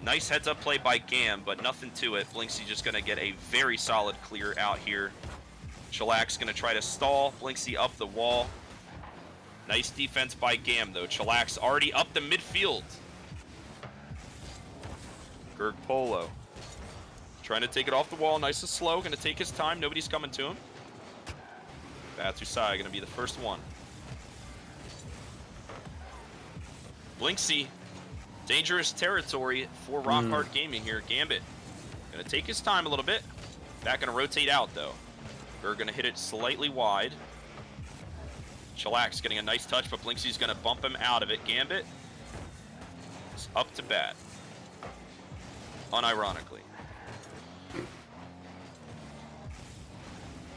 Nice heads-up play by Gam, but nothing to it. Blinksy just going to get a very solid clear out here. Chillax going to try to stall Blinksy up the wall. Nice defense by Gam, though. Chillax already up the midfield. Gerg Polo trying to take it off the wall, nice and slow, going to take his time, nobody's coming to him. Batusai going to be the first one. Blinksy, dangerous territory for Rock Hard Gaming here. Gambit going to take his time a little bit. Back going to rotate out, though. Gerg going to hit it slightly wide. Chillax getting a nice touch, but Blinksy's going to bump him out of it. Gambit is up to bat. Unironically.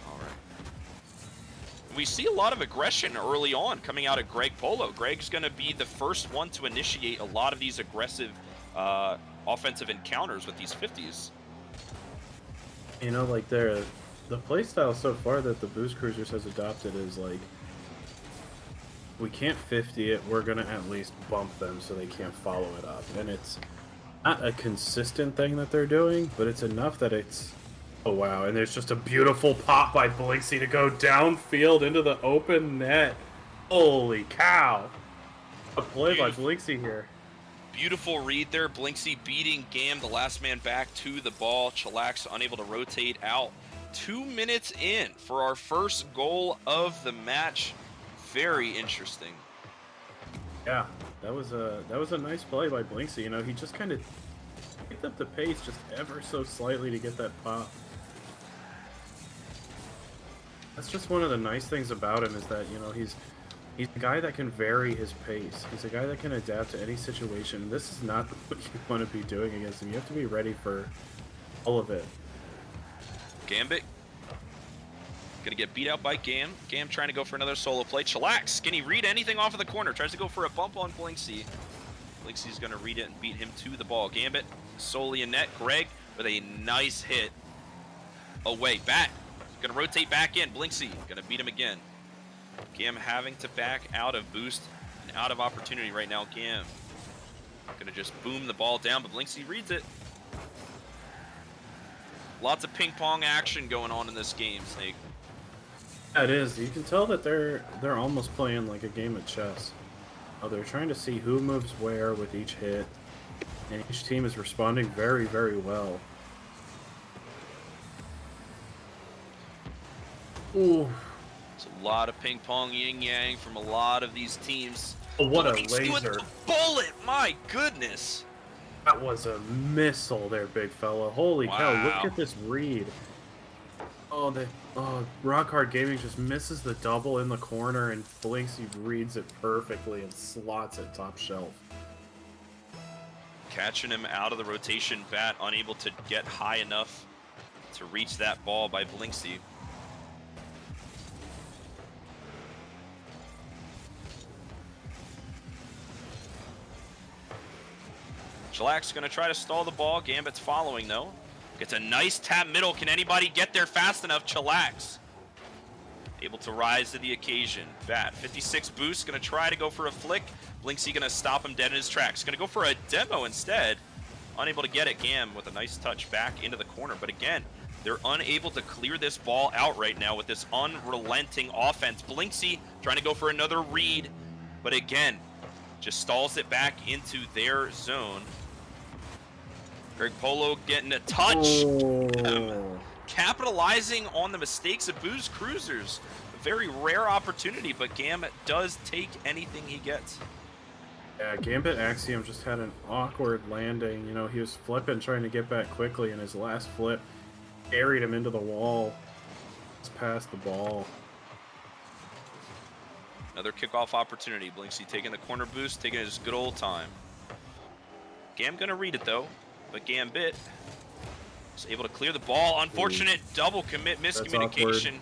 All right. We see a lot of aggression early on coming out of Greg Polo. Greg's going to be the first one to initiate a lot of these aggressive offensive encounters with these 50s. You know, like the playstyle so far that the Booze Cruisers has adopted is like, we can't 50 it, we're going to at least bump them so they can't follow it up. And it's not a consistent thing that they're doing, but it's enough that it's, oh wow, and there's just a beautiful pop by Blinksy to go downfield into the open net. Holy cow. A play by Blinksy here. Beautiful read there. Blinksy beating Gam, the last man back to the ball. Chillax unable to rotate out. 2 minutes in for our first goal of the match. Very interesting. Yeah, that was a nice play by Blinksy. You know, he just kind of picked up the pace just ever so slightly to get that pop. That's just one of the nice things about him, is that, you know, he's a guy that can vary his pace. He's a guy that can adapt to any situation. This is not what you want to be doing against him. You have to be ready for all of it. Gambit gonna get beat out by Gam. Gam trying to go for another solo play. Chillax, can he read anything off of the corner? Tries to go for a bump on Blinksy. Blinksy's gonna read it and beat him to the ball. Gambit solely in net. Greg with a nice hit away. Bat gonna rotate back in. Blinksy gonna beat him again. Gam having to back out of boost and out of opportunity right now. Gam gonna just boom the ball down, but Blinksy reads it. Lots of ping pong action going on in this game, Snake. Yeah, it is. You can tell that they're almost playing like a game of chess. Oh, they're trying to see who moves where with each hit, and each team is responding very, very well. Ooh. It's a lot of ping pong yin yang from a lot of these teams. Oh, what a Blinksy with laser. the bullet! My goodness! That was a missile there, big fella. Holy cow, Wow. look at this read. Oh, Rock Hard Gaming just misses the double in the corner, and Blinksy reads it perfectly and slots it top shelf. Catching him out of the rotation. Bat unable to get high enough to reach that ball by Blinksy. Shellax gonna try to stall the ball. Gambit's following though. Gets a nice tap middle. Can anybody get there fast enough? Shellax able to rise to the occasion. Bat 56 boost. Gonna try to go for a flick. Blinksy gonna stop him dead in his tracks. Gonna go for a demo instead. Unable to get it. Gam with a nice touch back into the corner. But again, they're unable to clear this ball out right now with this unrelenting offense. Blinksy trying to go for another read. But again, just stalls it back into their zone. Greg Polo getting a touch. Oh. Capitalizing on the mistakes of Booze Cruisers. A very rare opportunity, but Gambit does take anything he gets. Yeah, Gambit Axiom just had an awkward landing. You know, he was flipping, trying to get back quickly, and his last flip carried him into the wall. Just past the ball. Another kickoff opportunity. Blinksy taking the corner boost, taking his good old time. Gam gonna read it though, but Gambit is able to clear the ball. Unfortunate double commit miscommunication.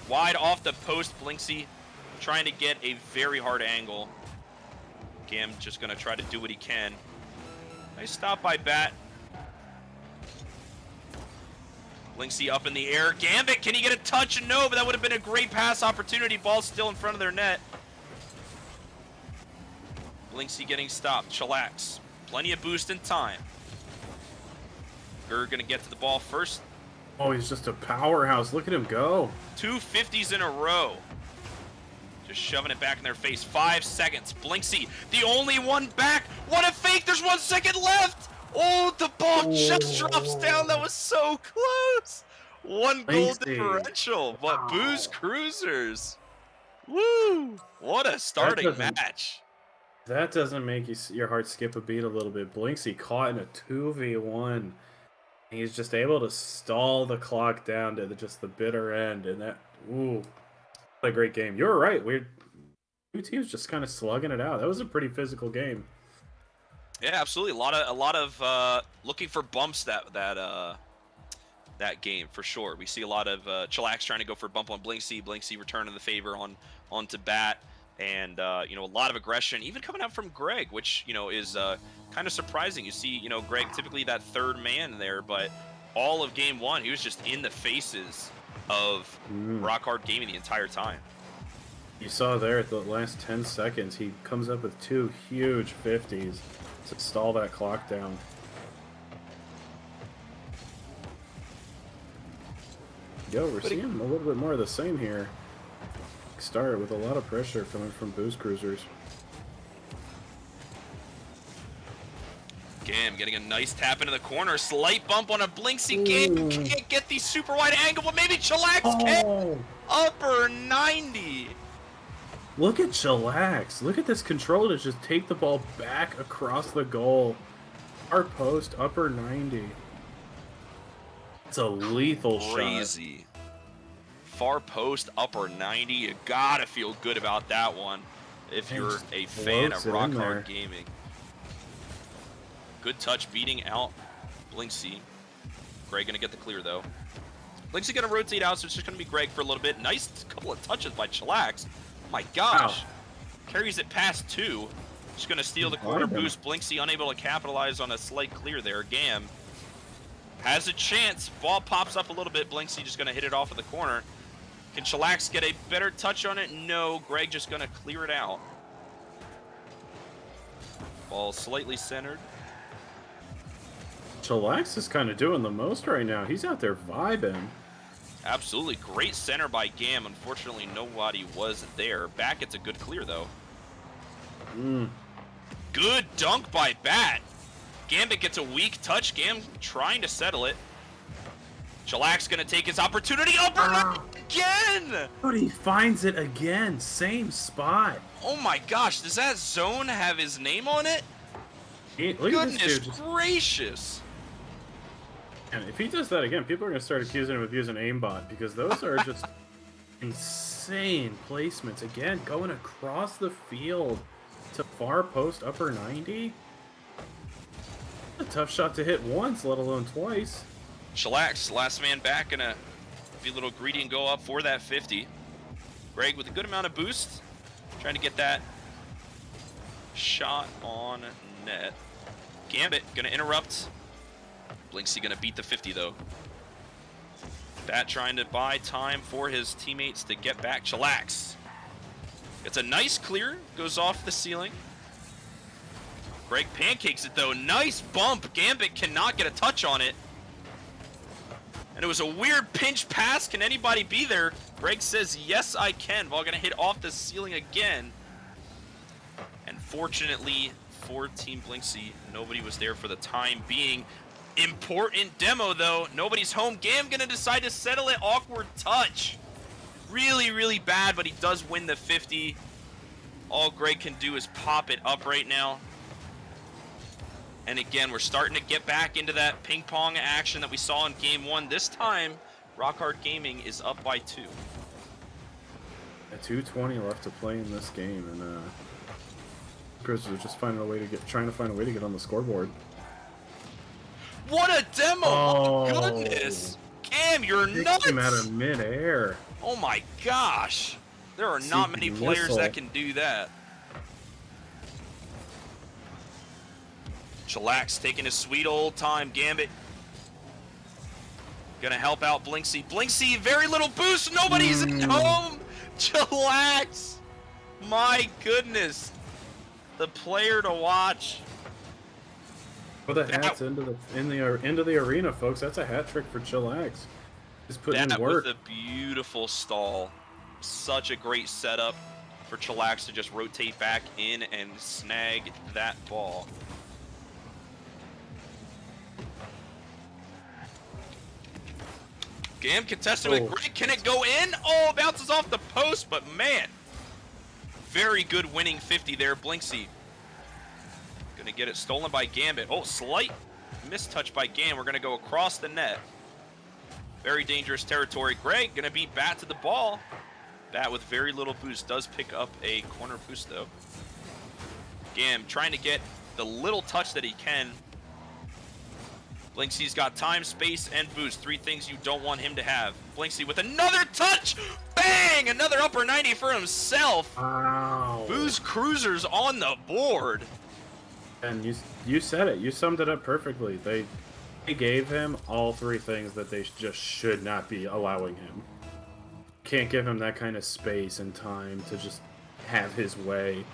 Wide off the post. Blinksy trying to get a very hard angle. Gam just gonna try to do what he can. Nice stop by Bat. Blinksy up in the air. Gambit, can he get a touch? No, but that would have been a great pass opportunity. Ball's still in front of their net. Blinksy getting stopped. Shellax. Plenty of boost in time. Gur gonna get to the ball first. Oh, he's just a powerhouse. Look at him go. 2 50s in a row. Just shoving it back in their face. 5 seconds. Blinksy, the only one back. What a fake. There's 1 second left. Oh, the ball just drops down. That was so close. 1 goal differential, but Booze Cruisers. Woo! What a starting match. That doesn't make your heart skip a beat a little bit. Blinksy caught in a 2v1. And he's just able to stall the clock down to just the bitter end. And that, ooh, what a great game. You're right. Two teams just kind of slugging it out. That was a pretty physical game. Yeah, absolutely. A lot of looking for bumps that game for sure. We see a lot of Shellax trying to go for a bump on Blinksy. Blinksy returning the favor onto Bat, and you know, a lot of aggression even coming out from Greg, which you know is kind of surprising. You see, you know, Greg typically that third man there, but all of game one he was just in the faces of Rock Hard Gaming the entire time. You saw there at the last 10 seconds, he comes up with 2 huge 50s to stall that clock down. Yo, we're seeing a little bit more of the same here. Start with a lot of pressure coming from Booze Cruisers. Gam getting a nice tap into the corner. Slight bump on a Blinksy. Gam can't get the super wide angle, but maybe Shellax can. Upper 90. Look at Shellax. Look at this control to just take the ball back across the goal. Our post, upper 90. It's a lethal shot. Crazy. Far post, upper 90. You gotta feel good about that one if you're a fan of Rock Hard Gaming. Good touch beating out Blinksy. Greg gonna get the clear though. Blinksy gonna rotate out, so it's just gonna be Greg for a little bit. Nice couple of touches by Shellax. My gosh. Wow. Carries it past 2. Just gonna steal the corner boost. Blinksy unable to capitalize on a slight clear there. Gam Has a chance. Ball pops up a little bit. Blinksy just going to hit it off of the corner. Can Chillax get a better touch on it? No. Greg just going to clear it out. Ball slightly centered. Chillax is kind of doing the most right now. He's out there vibing. Absolutely. Great center by Gam. Unfortunately, nobody was there. Back, it's a good clear, though. Good dunk by Bat. Gambit gets a weak touch. Gam trying to settle it. Chillax gonna take his opportunity. Again! But he finds it again. Same spot. Oh my gosh, does that zone have his name on it? Look at this Goodness dude. gracious. And if he does that again, people are going to start accusing him of using aimbot because those are just insane placements. Again, going across the field to far post upper 90. A tough shot to hit once, let alone twice. Chillax, last man back, gonna be a little greedy and go up for that 50. Greg with a good amount of boost, trying to get that shot on net. Gambit gonna interrupt. Blinksy gonna beat the 50 though. Bat trying to buy time for his teammates to get back. Chillax. It's a nice clear, goes off the ceiling. Greg pancakes it though. Nice bump. Gambit cannot get a touch on it. And it was a weird pinch pass. Can anybody be there? Greg says, yes, I can. Ball gonna hit off the ceiling again. And fortunately for Team Blinksy, nobody was there for the time being. Important demo though. Nobody's home. Gam gonna decide to settle it. Awkward touch. Really, really bad, but he does win the 50. All Greg can do is pop it up right now. And again, we're starting to get back into that ping pong action that we saw in game 1. This time, Rock Hard Gaming is up by 2. At 2:20 left to play in this game, and Grizzlies are just trying to find a way to get on the scoreboard. What a demo! Oh my goodness! Cam, you're nuts! Him out of midair. Oh my gosh! There are not many players that can do that. Chillax taking his sweet old time. Gambit gonna help out Blinksy. Blinksy, very little boost. Nobody's at home. Chillax, my goodness, the player to watch. Put the hats into the arena, folks. That's a hat trick for Chillax. He's putting in work. That was a beautiful stall. Such a great setup for Chillax to just rotate back in and snag that ball. Gam contested with Greg. Can it go in? Oh, it bounces off the post, but man. Very good winning 50 there. Blinksy gonna get it stolen by Gambit. Oh, slight mistouch by Gam. We're gonna go across the net. Very dangerous territory. Greg gonna beat Bat to the ball. Bat with very little boost does pick up a corner boost though. Gam trying to get the little touch that he can. Blinksy's got time, space, and boost. 3 things you don't want him to have. Blinksy with another touch! Bang! Another upper 90 for himself. Wow. Boost Cruisers on the board. And you said it. You summed it up perfectly. They gave him all 3 things that they just should not be allowing him. Can't give him that kind of space and time to just have his way.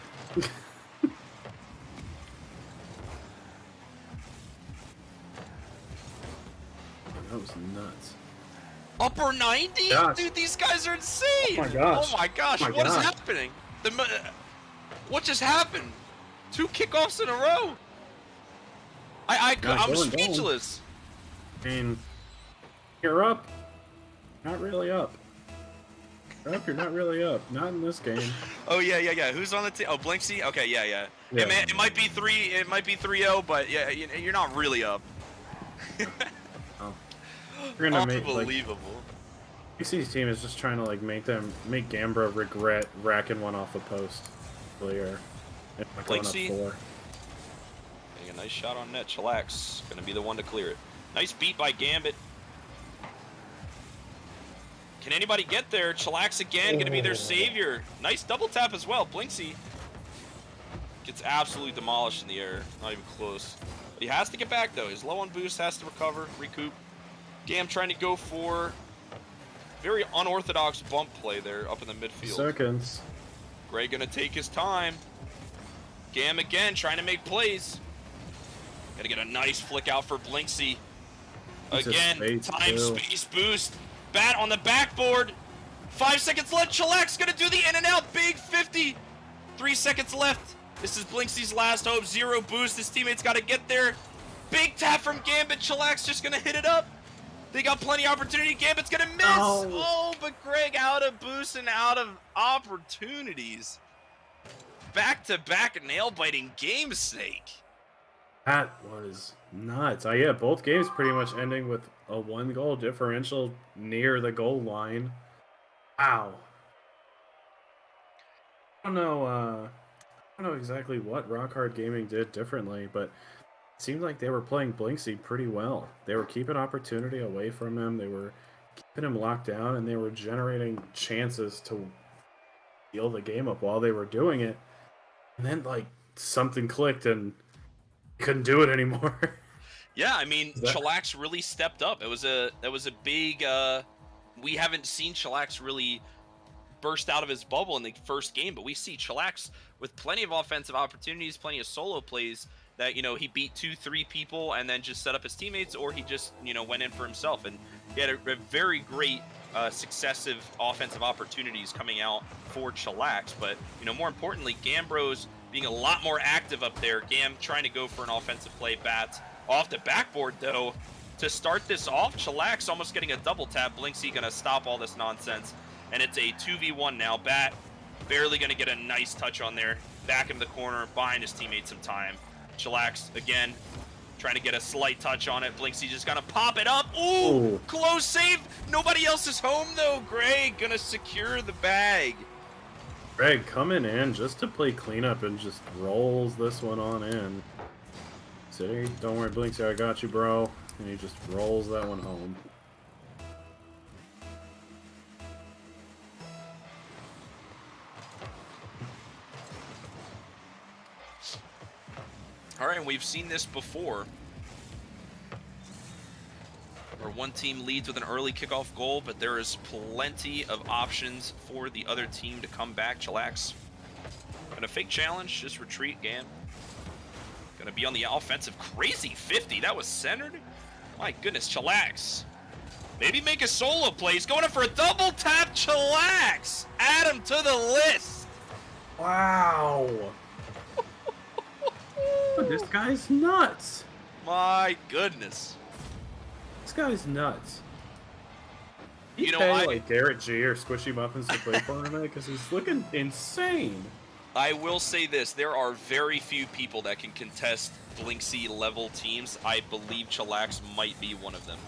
That was nuts. Upper 90? Gosh. Dude, these guys are insane! Oh my gosh. Oh my gosh, what is happening? What just happened? 2 kickoffs in a row! I'm speechless. I mean, you're up. Not really up. You're up, you're not really up. Not in this game. Oh yeah. Who's on the team? Oh, Blinksy? Okay, yeah. It might be 3-0, but yeah, you're not really up. Oh. We're gonna Unbelievable. PC's team is just trying to make Gambra regret racking one off the post earlier. Blinksy getting a nice shot on net. Chillax gonna be the one to clear it. Nice beat by Gambit. Can anybody get there? Chillax again gonna be their savior. Nice double tap as well. Blinksy Gets absolutely demolished in the air. Not even close. But he has to get back, though. He's low on boost, has to recover, recoup. Gam trying to go for very unorthodox bump play there up in the midfield. Seconds. Greg gonna take his time. Gam again trying to make plays. Gotta get a nice flick out for Blinksy. Again, space boost. Bat on the backboard. 5 seconds left. Chillax gonna do the in and out. Big 50. 3 seconds left. This is Blinksy's last hope. 0 boost. His teammates gotta get there. Big tap from Gambit. Chillax just gonna hit it up. They got plenty of opportunity. Gambit's gonna miss. Oh, but Greg out of boost and out of opportunities. Back-to-back nail-biting game's sake. That was nuts. Yeah, both games pretty much ending with a 1-goal differential near the goal line. Wow. I don't know exactly what Rock Hard Gaming did differently, but it seemed like they were playing Blinksy pretty well. They were keeping opportunity away from him. They were keeping him locked down, and they were generating chances to steal the game up while they were doing it. And then, like, something clicked and couldn't do it anymore. Yeah, I mean, Chillax really stepped up. That was a big. We haven't seen Chillax really burst out of his bubble in the first game, but we see Chillax with plenty of offensive opportunities, plenty of solo plays that, you know, he beat 2-3 people and then just set up his teammates, or he just, you know, went in for himself. And he had a very great successive offensive opportunities coming out for Chillax. But, you know, more importantly, Gambro's being a lot more active up there. Gam trying to go for an offensive play. Bats off the backboard, though, to start this off. Chillax almost getting a double tap. Blinksy gonna stop all this nonsense, and it's a 2v1 now. Bat barely gonna get a nice touch on there. Back in the corner, buying his teammates some time. Chillax again trying to get a slight touch on it. Blinksy just gonna pop it up. Ooh, close save. Nobody else is home, though. Greg gonna secure the bag. Greg coming in just to play cleanup and just rolls this one on in. City, don't worry, Blinksy, I got you, bro. And he just rolls that one home. All right, and we've seen this before, where one team leads with an early kickoff goal, but there is plenty of options for the other team to come back. Chillax gonna fake challenge, just retreat. Gam gonna be on the offensive. Crazy 50, that was centered. My goodness, Chillax. Maybe make a solo play. He's going in for a double tap. Chillax, add him to the list. Wow. This guy's nuts. My goodness. This guy's nuts. You know, pay like Garrett G or Squishy Muffins to play for him because he's looking insane. I will say this: there are very few people that can contest Blinksy level teams. I believe Chillax might be one of them.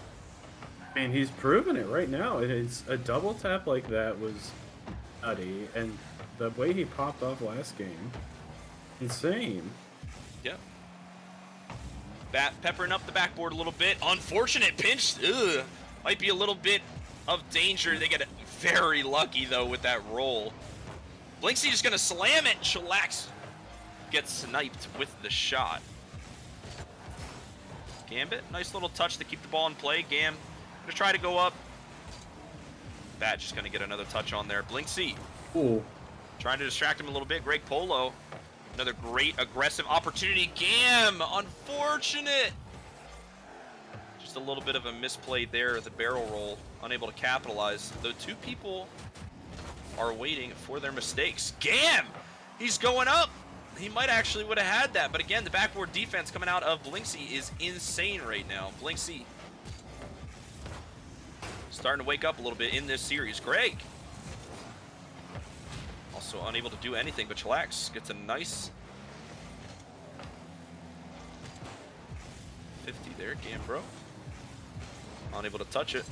I mean, he's proven it right now. It's a double tap like that was nutty, and the way he popped off last game, insane. Yep. Bat peppering up the backboard a little bit. Unfortunate pinch. Ugh. Might be a little bit of danger. They get very lucky, though, with that roll. Blinksy just going to slam it. Chillax gets sniped with the shot. Gambit, nice little touch to keep the ball in play. Gam going to try to go up. Bat just going to get another touch on there. Blinksy. Ooh. Trying to distract him a little bit. Greg Polo. Another great aggressive opportunity. Gam, unfortunate. Just a little bit of a misplay there. The barrel roll, unable to capitalize. Though two people are waiting for their mistakes. Gam, he's going up. He might actually would have had that. But again, the backboard defense coming out of Blinksy is insane right now. Blinksy starting to wake up a little bit in this series. Greg also unable to do anything, but Chillax gets a nice 50 there. Gambro unable to touch it.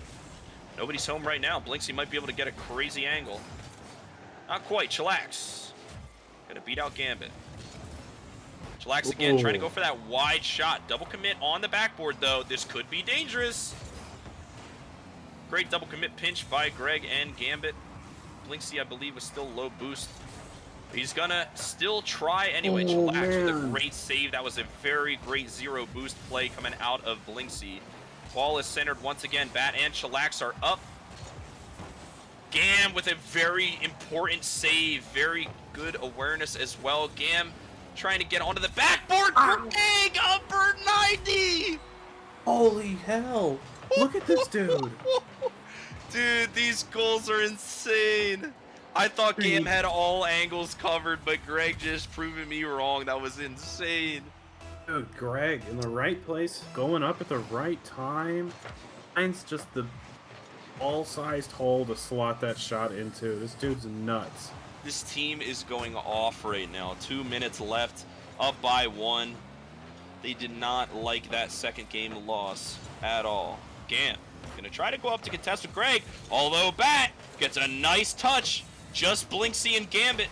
Nobody's home right now. Blinksy might be able to get a crazy angle. Not quite. Chillax gonna beat out Gambit. Chillax again trying to go for that wide shot. Double commit on the backboard, though. This could be dangerous. Great double commit pinch by Greg and Gambit. Blinksy, I believe, was still low boost. He's gonna still try anyway. Oh, Chillax with a man. great save. That was a very great zero boost play coming out of Blinksy. Ball is centered once again. Bat and Chillax are up. Gam with a very important save. Very good awareness as well. Gam trying to get onto the backboard. Greg, upper 90! Holy hell. Look at this dude. Dude, these goals are insane. I thought Gam had all angles covered, but Greg just proving me wrong. That was insane. Dude, Greg in the right place, going up at the right time. Finds just the all-sized hole to slot that shot into. This dude's nuts. This team is going off right now. 2 minutes left, up by 1. They did not like that second game loss at all. Gam gonna try to go up to contest with Greg, although Bat gets a nice touch. Just Blinksy and Gambit.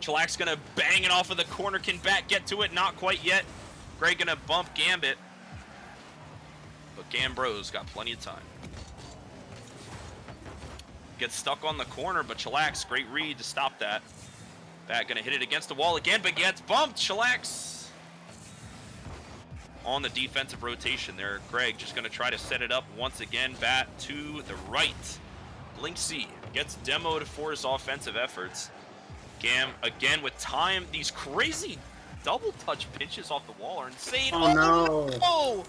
Chillax gonna bang it off of the corner. Can Bat get to it? Not quite yet. Greg gonna bump Gambit. But Gambro's got plenty of time. Gets stuck on the corner, but Chillax, great read to stop that. Bat gonna hit it against the wall again, but gets bumped. Chillax on the defensive rotation there. Greg just gonna try to set it up once again. Bat to the right. Blinksy gets demoed for his offensive efforts. Gam again with time. These crazy double touch pinches off the wall are insane. Oh, no. No!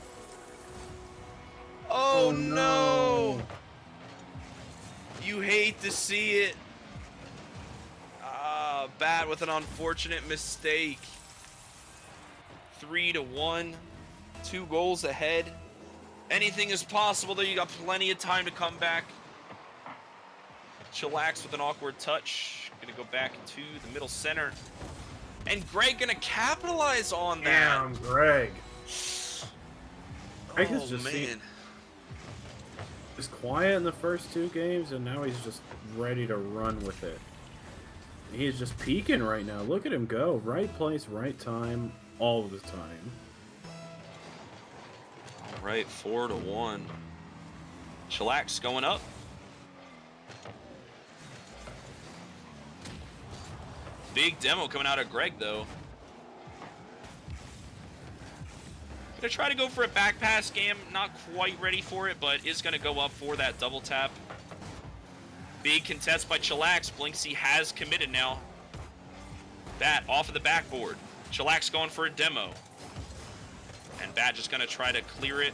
Oh no! You hate to see it. Bat with an unfortunate mistake. 3-1. 2 goals ahead. Anything is possible, though. You got plenty of time to come back. Chillax with an awkward touch. Gonna go back to the middle center. And Greg gonna capitalize on that. Damn, Greg. Greg Oh, is just man. He's quiet in the first 2 games, and now he's just ready to run with it. He's just peaking right now. Look at him go. Right place, right time, all the time. All right, 4-1. Chillax going up. Big demo coming out of Greg, though. Gonna try to go for a back pass. Gam not quite ready for it, but is gonna go up for that double tap. Big contest by Chillax. Blinksy has committed now. Bat off of the backboard. Chillax going for a demo. And Bat just gonna try to clear it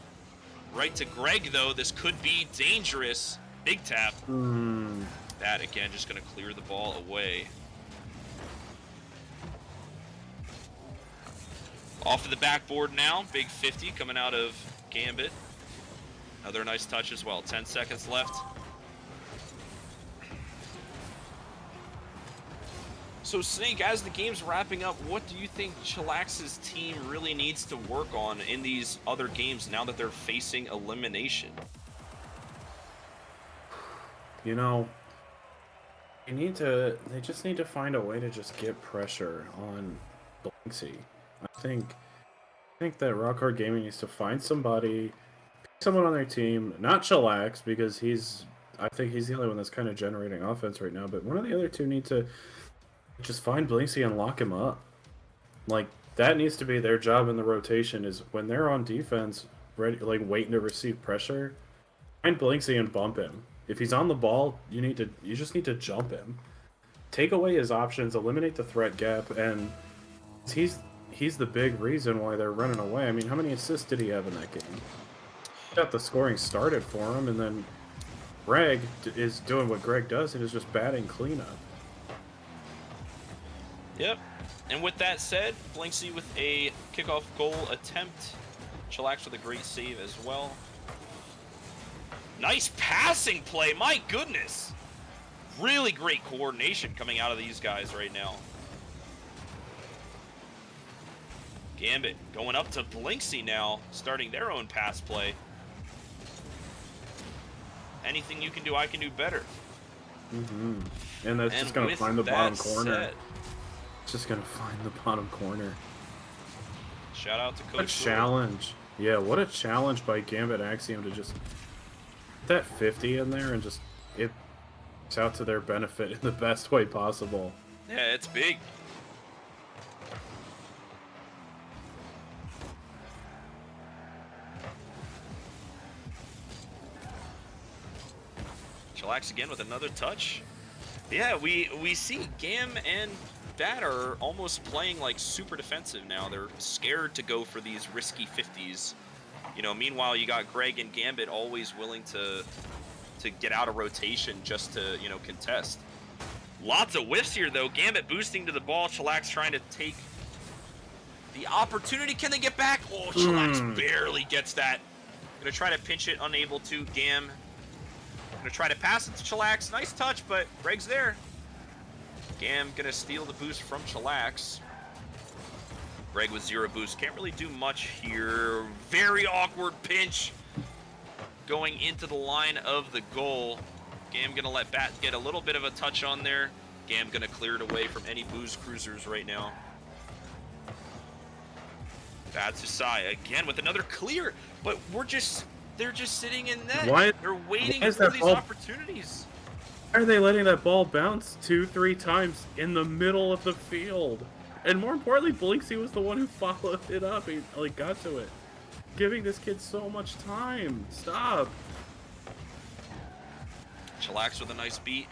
right to Greg, though. This could be dangerous. Big tap. Bat again just gonna clear the ball away. Off of the backboard now. Big 50 coming out of Gambit. Another nice touch as well. 10 seconds left. So Snake, as the game's wrapping up, what do you think Chillax's team really needs to work on in these other games now that they're facing elimination? You know, they just need to find a way to just get pressure on Blinksy. I think that Rock Hard Gaming needs to find someone on their team, not Chillax, because I think he's the only one that's kind of generating offense right now, but one of the other two need to just find Blinksy and lock him up. Like, that needs to be their job in the rotation, is when they're on defense, ready, like waiting to receive pressure, find Blinksy and bump him. If he's on the ball, you just need to jump him. Take away his options, eliminate the threat gap, and he's the big reason why they're running away. I mean, how many assists did he have in that game? Got the scoring started for him, and then Greg is doing what Greg does, and is just batting cleanup. Yep. And with that said, Blinksy with a kickoff goal attempt. Chillax with a great save as well. Nice passing play, my goodness. Really great coordination coming out of these guys right now. Gambit going up to Blinksy now, starting their own pass play. Anything you can do, I can do better. And that's just going to find the bottom corner. It's just going to find the bottom corner. Shout out to Coach. What a challenge. Yeah, what a challenge by Gambit Axiom to just put that 50 in there and just it's out to their benefit in the best way possible. Yeah, it's big. Chillax again with another touch. Yeah, we see Gam and Bat are almost playing like super defensive now. They're scared to go for these risky 50s. You know, meanwhile you got Greg and Gambit always willing to get out of rotation just to, you know, contest. Lots of whiffs here though. Gambit boosting to the ball. Chillax trying to take the opportunity. Can they get back? Oh, Chillax barely gets that. Gonna try to pinch it, unable to. Gam gonna try to pass it to Chillax. Nice touch, but Greg's there. Gam gonna steal the boost from Chillax. Greg with 0 boost. Can't really do much here. Very awkward pinch going into the line of the goal. Gam gonna let Bat get a little bit of a touch on there. Gam gonna clear it away from any booze cruisers right now. Bat to Sai again with another clear, but they're just sitting in net. Why? They're waiting Why is for that these ball- opportunities. Why are they letting that ball bounce 2-3 times in the middle of the field? And more importantly, Blinksy was the one who followed it up. He like got to it. Giving this kid so much time. Stop. Chillax with a nice beat.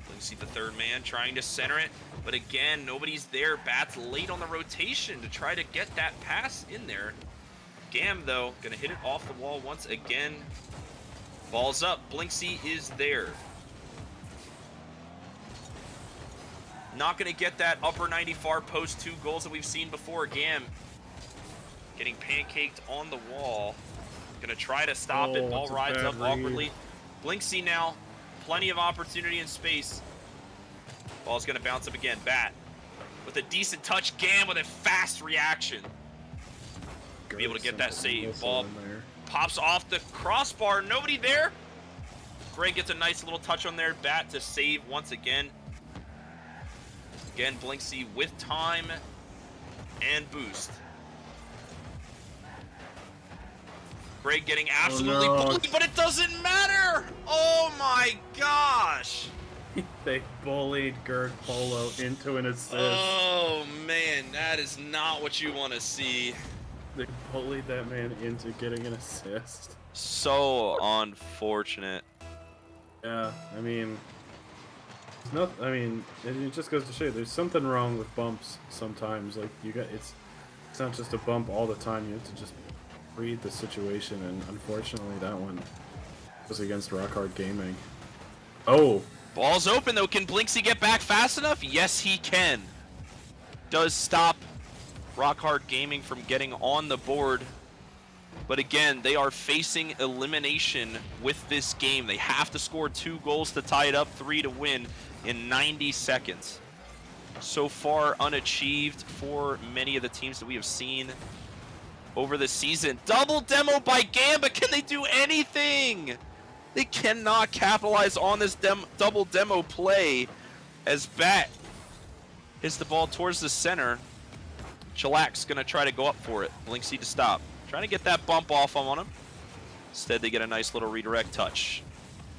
Blinksy the third man trying to center it, but again, nobody's there. Bat's late on the rotation to try to get that pass in there. Gam, though, gonna hit it off the wall once again. Ball's up. Blinksy is there. Not gonna get that upper 90 far post 2 goals that we've seen before. Gam getting pancaked on the wall. Gonna try to stop it. Ball rides up awkwardly. Blinksy now. Plenty of opportunity and space. Ball's gonna bounce up again. Bat with a decent touch. Gam with a fast reaction. Be able to get that save. Ball pops off the crossbar. Nobody there. Greg gets a nice little touch on there. Bat to save once again. Again, Blinksy with time and boost. Greg getting absolutely bullied, but it doesn't matter. Oh my gosh. They bullied Gerd Polo into an assist. Oh man, that is not what you want to see. They bullied that man into getting an assist. So unfortunate. Yeah, I mean, it's not. I mean, it just goes to show you there's something wrong with bumps sometimes. Like it's not just a bump all the time. You have to just read the situation, and unfortunately, that one was against Rock Hard Gaming. Oh, Ball's open though. Can Blinksy get back fast enough? Yes, he can. Does stop Rock Hard Gaming from getting on the board. But again, they are facing elimination with this game. They have to score 2 goals to tie it up, 3 to win in 90 seconds. So far unachieved for many of the teams that we have seen over the season. Double demo by Gam, but can they do anything? They cannot capitalize on this double demo play as Bat hits the ball towards the center. Chillax gonna try to go up for it. Blinksy to stop. Trying to get that bump off on him. Instead, they get a nice little redirect touch.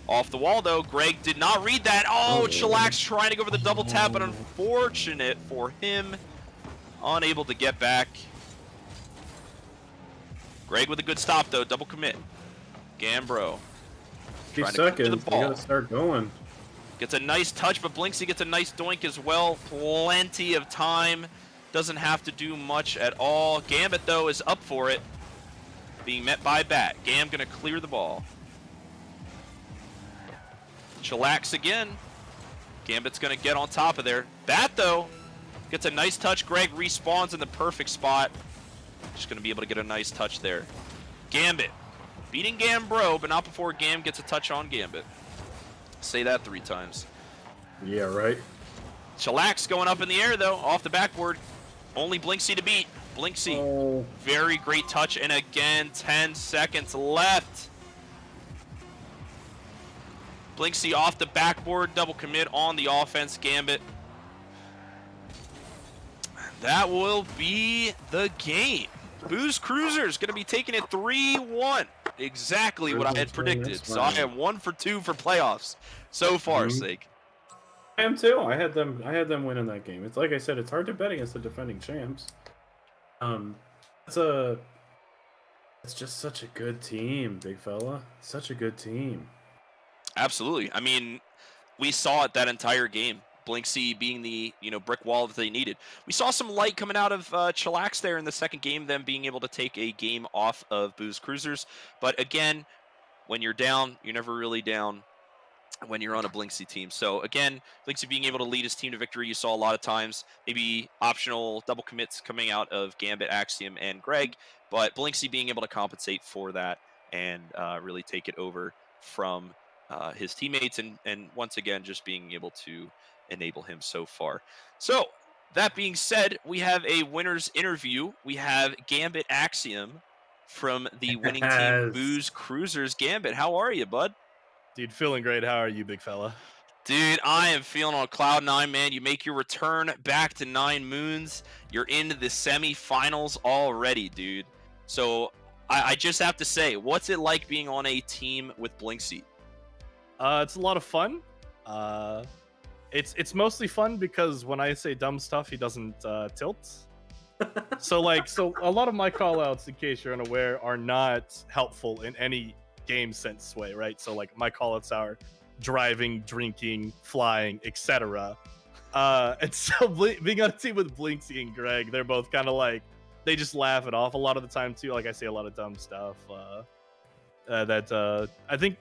Off the wall, though. Greg did not read that. Oh, Chillax trying to go for the double tap, but unfortunate for him. Unable to get back. Greg with a good stop, though. Double commit. Gambro. 50 seconds. They gotta start going. Gets a nice touch, but Blinksy gets a nice doink as well. Plenty of time. Doesn't have to do much at all. Gambit, though, is up for it. Being met by Bat. Gam gonna clear the ball. Chillax again. Gambit's gonna get on top of there. Bat, though, gets a nice touch. Greg respawns in the perfect spot. Just gonna be able to get a nice touch there. Gambit. Beating Gambro, but not before Gam gets a touch on Gambit. Say that 3 times. Yeah, right. Chillax going up in the air, though, off the backboard. Only Blinksy to beat. Blinksy, very great touch, and again, 10 seconds left. Blinksy off the backboard, double commit on the offense. Gambit. That will be the game. Booze Cruisers going to be taking it 3-1. Exactly what I had predicted. So I am 1 for 2 for playoffs so far, Sake. I am too. I had them. Winning that game. It's like I said. It's hard to bet against the defending champs. Um, it's a. It's just such a good team, big fella. Such a good team. Absolutely. I mean, we saw it that entire game. Blinksy being the brick wall that they needed. We saw some light coming out of Chillax there in the second game, them being able to take a game off of Booze Cruisers. But again, when you're down, you're never really down when you're on a Blinksy team. So again, Blinksy being able to lead his team to victory, you saw a lot of times, maybe optional double commits coming out of Gambit, Axiom, and Greg, but Blinksy being able to compensate for that and really take it over from his teammates, and once again, just being able to enable him so far. So that being said, we have a winner's interview. We have Gambit Axiom from the winning team Yes. Booze Cruisers. Gambit, how are you, bud? Dude, feeling great. How are you, big fella? Dude, I am feeling on cloud nine, man. You make your return back to 9Moons. You're into the semifinals already, dude. So I just have to say, what's it like being on a team with Blinksy? It's a lot of fun. It's mostly fun because when I say dumb stuff, he doesn't tilt. So a lot of my callouts, in case you're unaware, are not helpful in any game sense way, right? So like my callouts are driving, drinking, flying, etc. And so being on a team with Blinksy and Greg, they're both kind of like, they just laugh it off a lot of the time too. Like I say a lot of dumb stuff. I think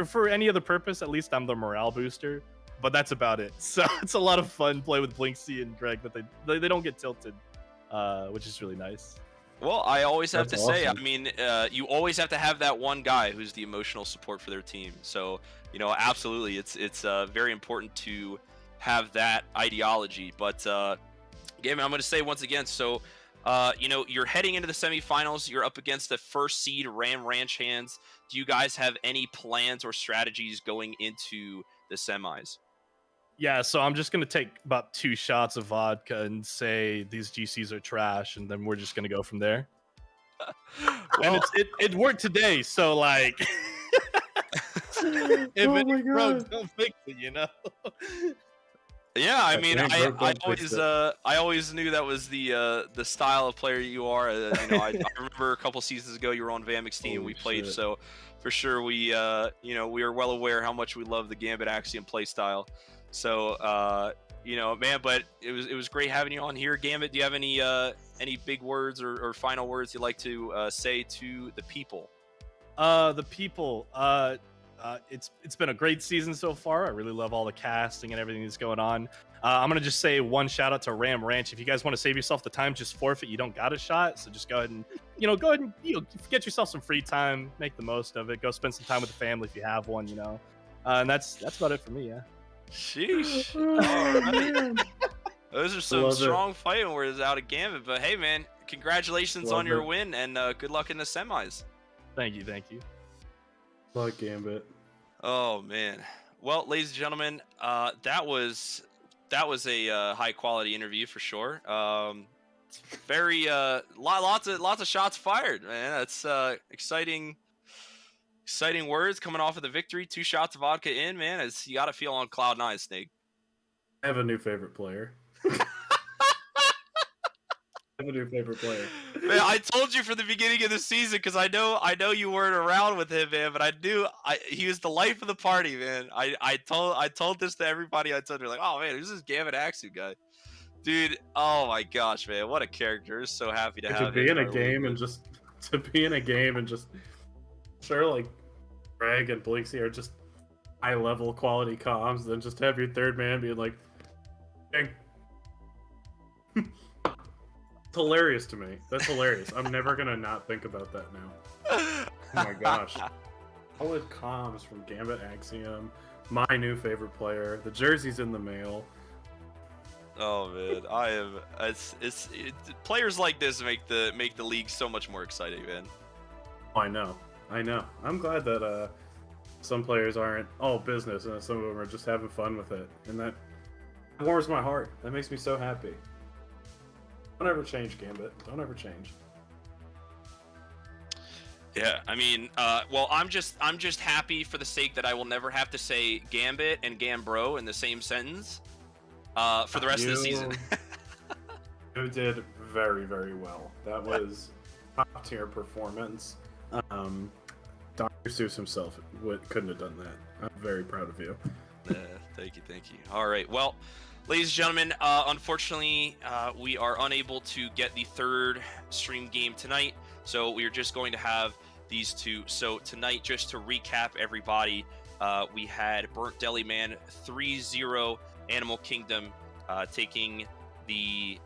for any other purpose, at least I'm the morale booster, but that's about it. So it's a lot of fun play with Blinksy and Greg, but they don't get tilted, which is really nice. Well, I always have That's to say, I awesome. mean, you always have to have that one guy who's the emotional support for their team. So, absolutely, it's very important to have that ideology. But, Gavin, I'm going to say once again, so, you're heading into the semifinals. You're up against the first seed Ram Ranch hands. Do you guys have any plans or strategies going into the semis? Yeah, so I'm just gonna take about 2 shots of vodka and say these GCs are trash, and then we're just gonna go from there. And it worked today, so like, if Oh it my broke, God. don't fix it, Yeah, I Yeah, mean, Frank Burke I don't fix always knew that was the style of player you are. I remember a couple seasons ago you were on Vamix team. Holy We played, shit. so for sure we we are well aware how much we love the Gambit Axiom play style. So man, but it was great having you on here, Gambit. Do you have any big words or final words you'd like to say to the people? The people. It's been a great season so far. I really love all the casting and everything that's going on. I'm gonna just say one shout out to Ram Ranch. If you guys want to save yourself the time, just forfeit. You don't got a shot, so just go ahead and get yourself some free time, make the most of it. Go spend some time with the family if you have one. And that's about it for me. Yeah. Sheesh. Oh, All right. man. Those are some Love it. strong fighting words out of Gambit. But hey, man, congratulations Love on your it. win, and good luck in the semis. Thank you. Fuck Gambit. Oh man. Well, ladies and gentlemen, that was a high quality interview for sure. It's very lots of shots fired, man. That's exciting words coming off of the victory. 2 shots of vodka in, man. You got to feel on cloud nine, Snake. I have a new favorite player. Man, I told you from the beginning of the season, because I know you weren't around with him, man. But he was the life of the party, man. I told this to everybody. I told her like, oh man, who's this Gambit Axu guy, dude? Oh my gosh, man, what a character! I'm so happy to have To be him in a our game league. and just sure, like Greg and Blinksy are just high level quality comms, then just have your third man being like, dang. It's hilarious to me. That's hilarious. I'm never gonna not think about that now. Oh my gosh. Solid comms from Gambit Axiom, my new favorite player. The jersey's in the mail. Oh man, I am. It's players like this make the league so much more exciting, man. Oh, I know. I'm glad that some players aren't all business and some of them are just having fun with it, and that warms my heart. That makes me so happy. Don't ever change, Gambit. Don't ever change. Yeah, I mean, well, I'm just happy for the sake that I will never have to say Gambit and Gambro in the same sentence for the rest of the season. You did very, very well. That was top tier performance. Dr. Seuss himself couldn't have done that. I'm very proud of you. Thank you. All right, well, ladies and gentlemen, unfortunately, we are unable to get the third stream game tonight, so we are just going to have these two. So tonight, just to recap everybody, we had Burnt Deliman 3-0 Animal Kingdom taking the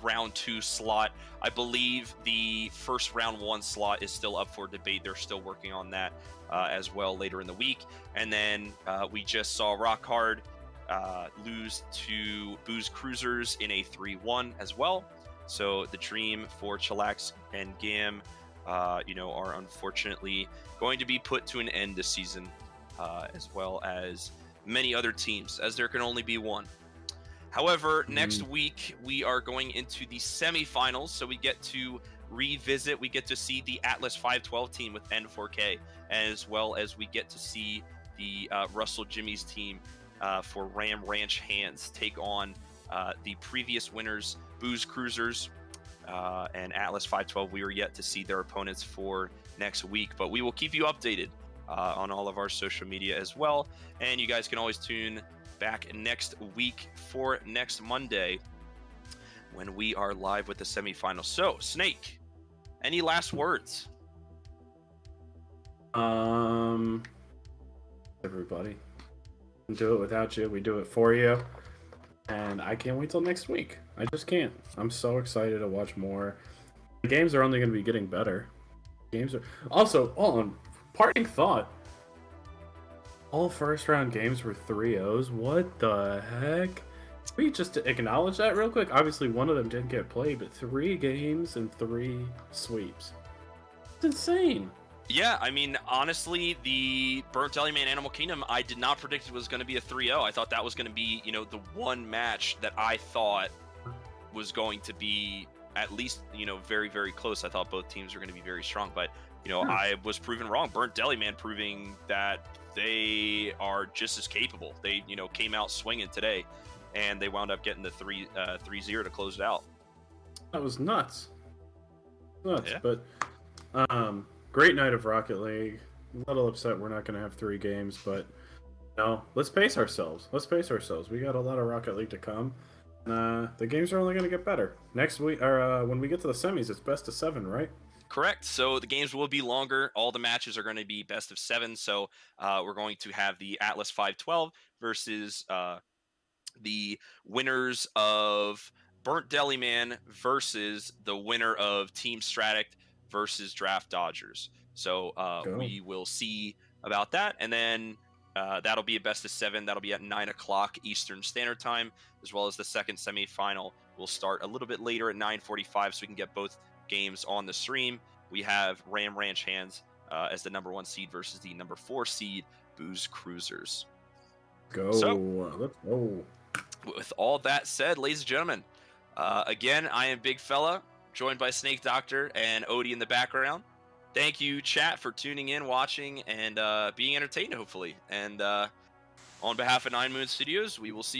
round 2 slot. I believe the first round 1 slot is still up for debate. They're still working on that as well later in the week. And then we just saw Rock Hard lose to Booze Cruisers in a 3-1 as well. So the dream for Chillax and Gam, are unfortunately going to be put to an end this season, as well as many other teams, as there can only be one. However, next week we are going into the semifinals, so we get to see the Atlas 512 team with N4K, as well as we get to see the Russell Jimmy's team for Ram Ranch Hands take on the previous winners, Booze Cruisers and Atlas 512. We are yet to see their opponents for next week, but we will keep you updated on all of our social media as well. And you guys can always tune back next week for next Monday when we are live with the semifinals. So, Snake, any last words? Everybody, we do it without you. We do it for you. And I can't wait till next week. I just can't. I'm so excited to watch more. The games are only going to be getting better. Games are also, parting thought. All first round games were 3-0s. What the heck? Can we just acknowledge that real quick? Obviously, one of them didn't get played, but 3 games and 3 sweeps. It's insane. Yeah, I mean, honestly, the Burnt Deliman Animal Kingdom, I did not predict it was going to be a 3-0. I thought that was going to be, the one match that I thought was going to be at least, very, very close. I thought both teams were going to be very strong, but, I was proven wrong. Burnt Deliman proving that they are just as capable. They, came out swinging today, and they wound up getting the 3-0 to close it out. That was nuts. Yeah. But, great night of Rocket League. A little upset we're not going to have 3 games, but no, let's pace ourselves. We got a lot of Rocket League to come. The games are only going to get better. Next week, or when we get to the semis, it's best of 7, right? Correct. So the games will be longer. All the matches are going to be best of 7. So we're going to have the Atlas 512 versus the winners of Burnt Deliman versus the winner of Team Stratic versus Draft Dodgers. So we will see about that. And then that'll be a best of 7. That'll be at 9 o'clock Eastern Standard Time, as well as the second semifinal will start a little bit later at 9:45, so we can get both games on the stream. We have Ram Ranch Hands as the number 1 seed versus the number 4 seed Booze Cruisers. Let's go. With all that said, ladies and gentlemen, again, I am Big Fella, joined by Snake Doctor and Odie in the background. Thank you, chat, for tuning in, watching, and being entertained, hopefully. And on behalf of 9Moons Studios, we will see you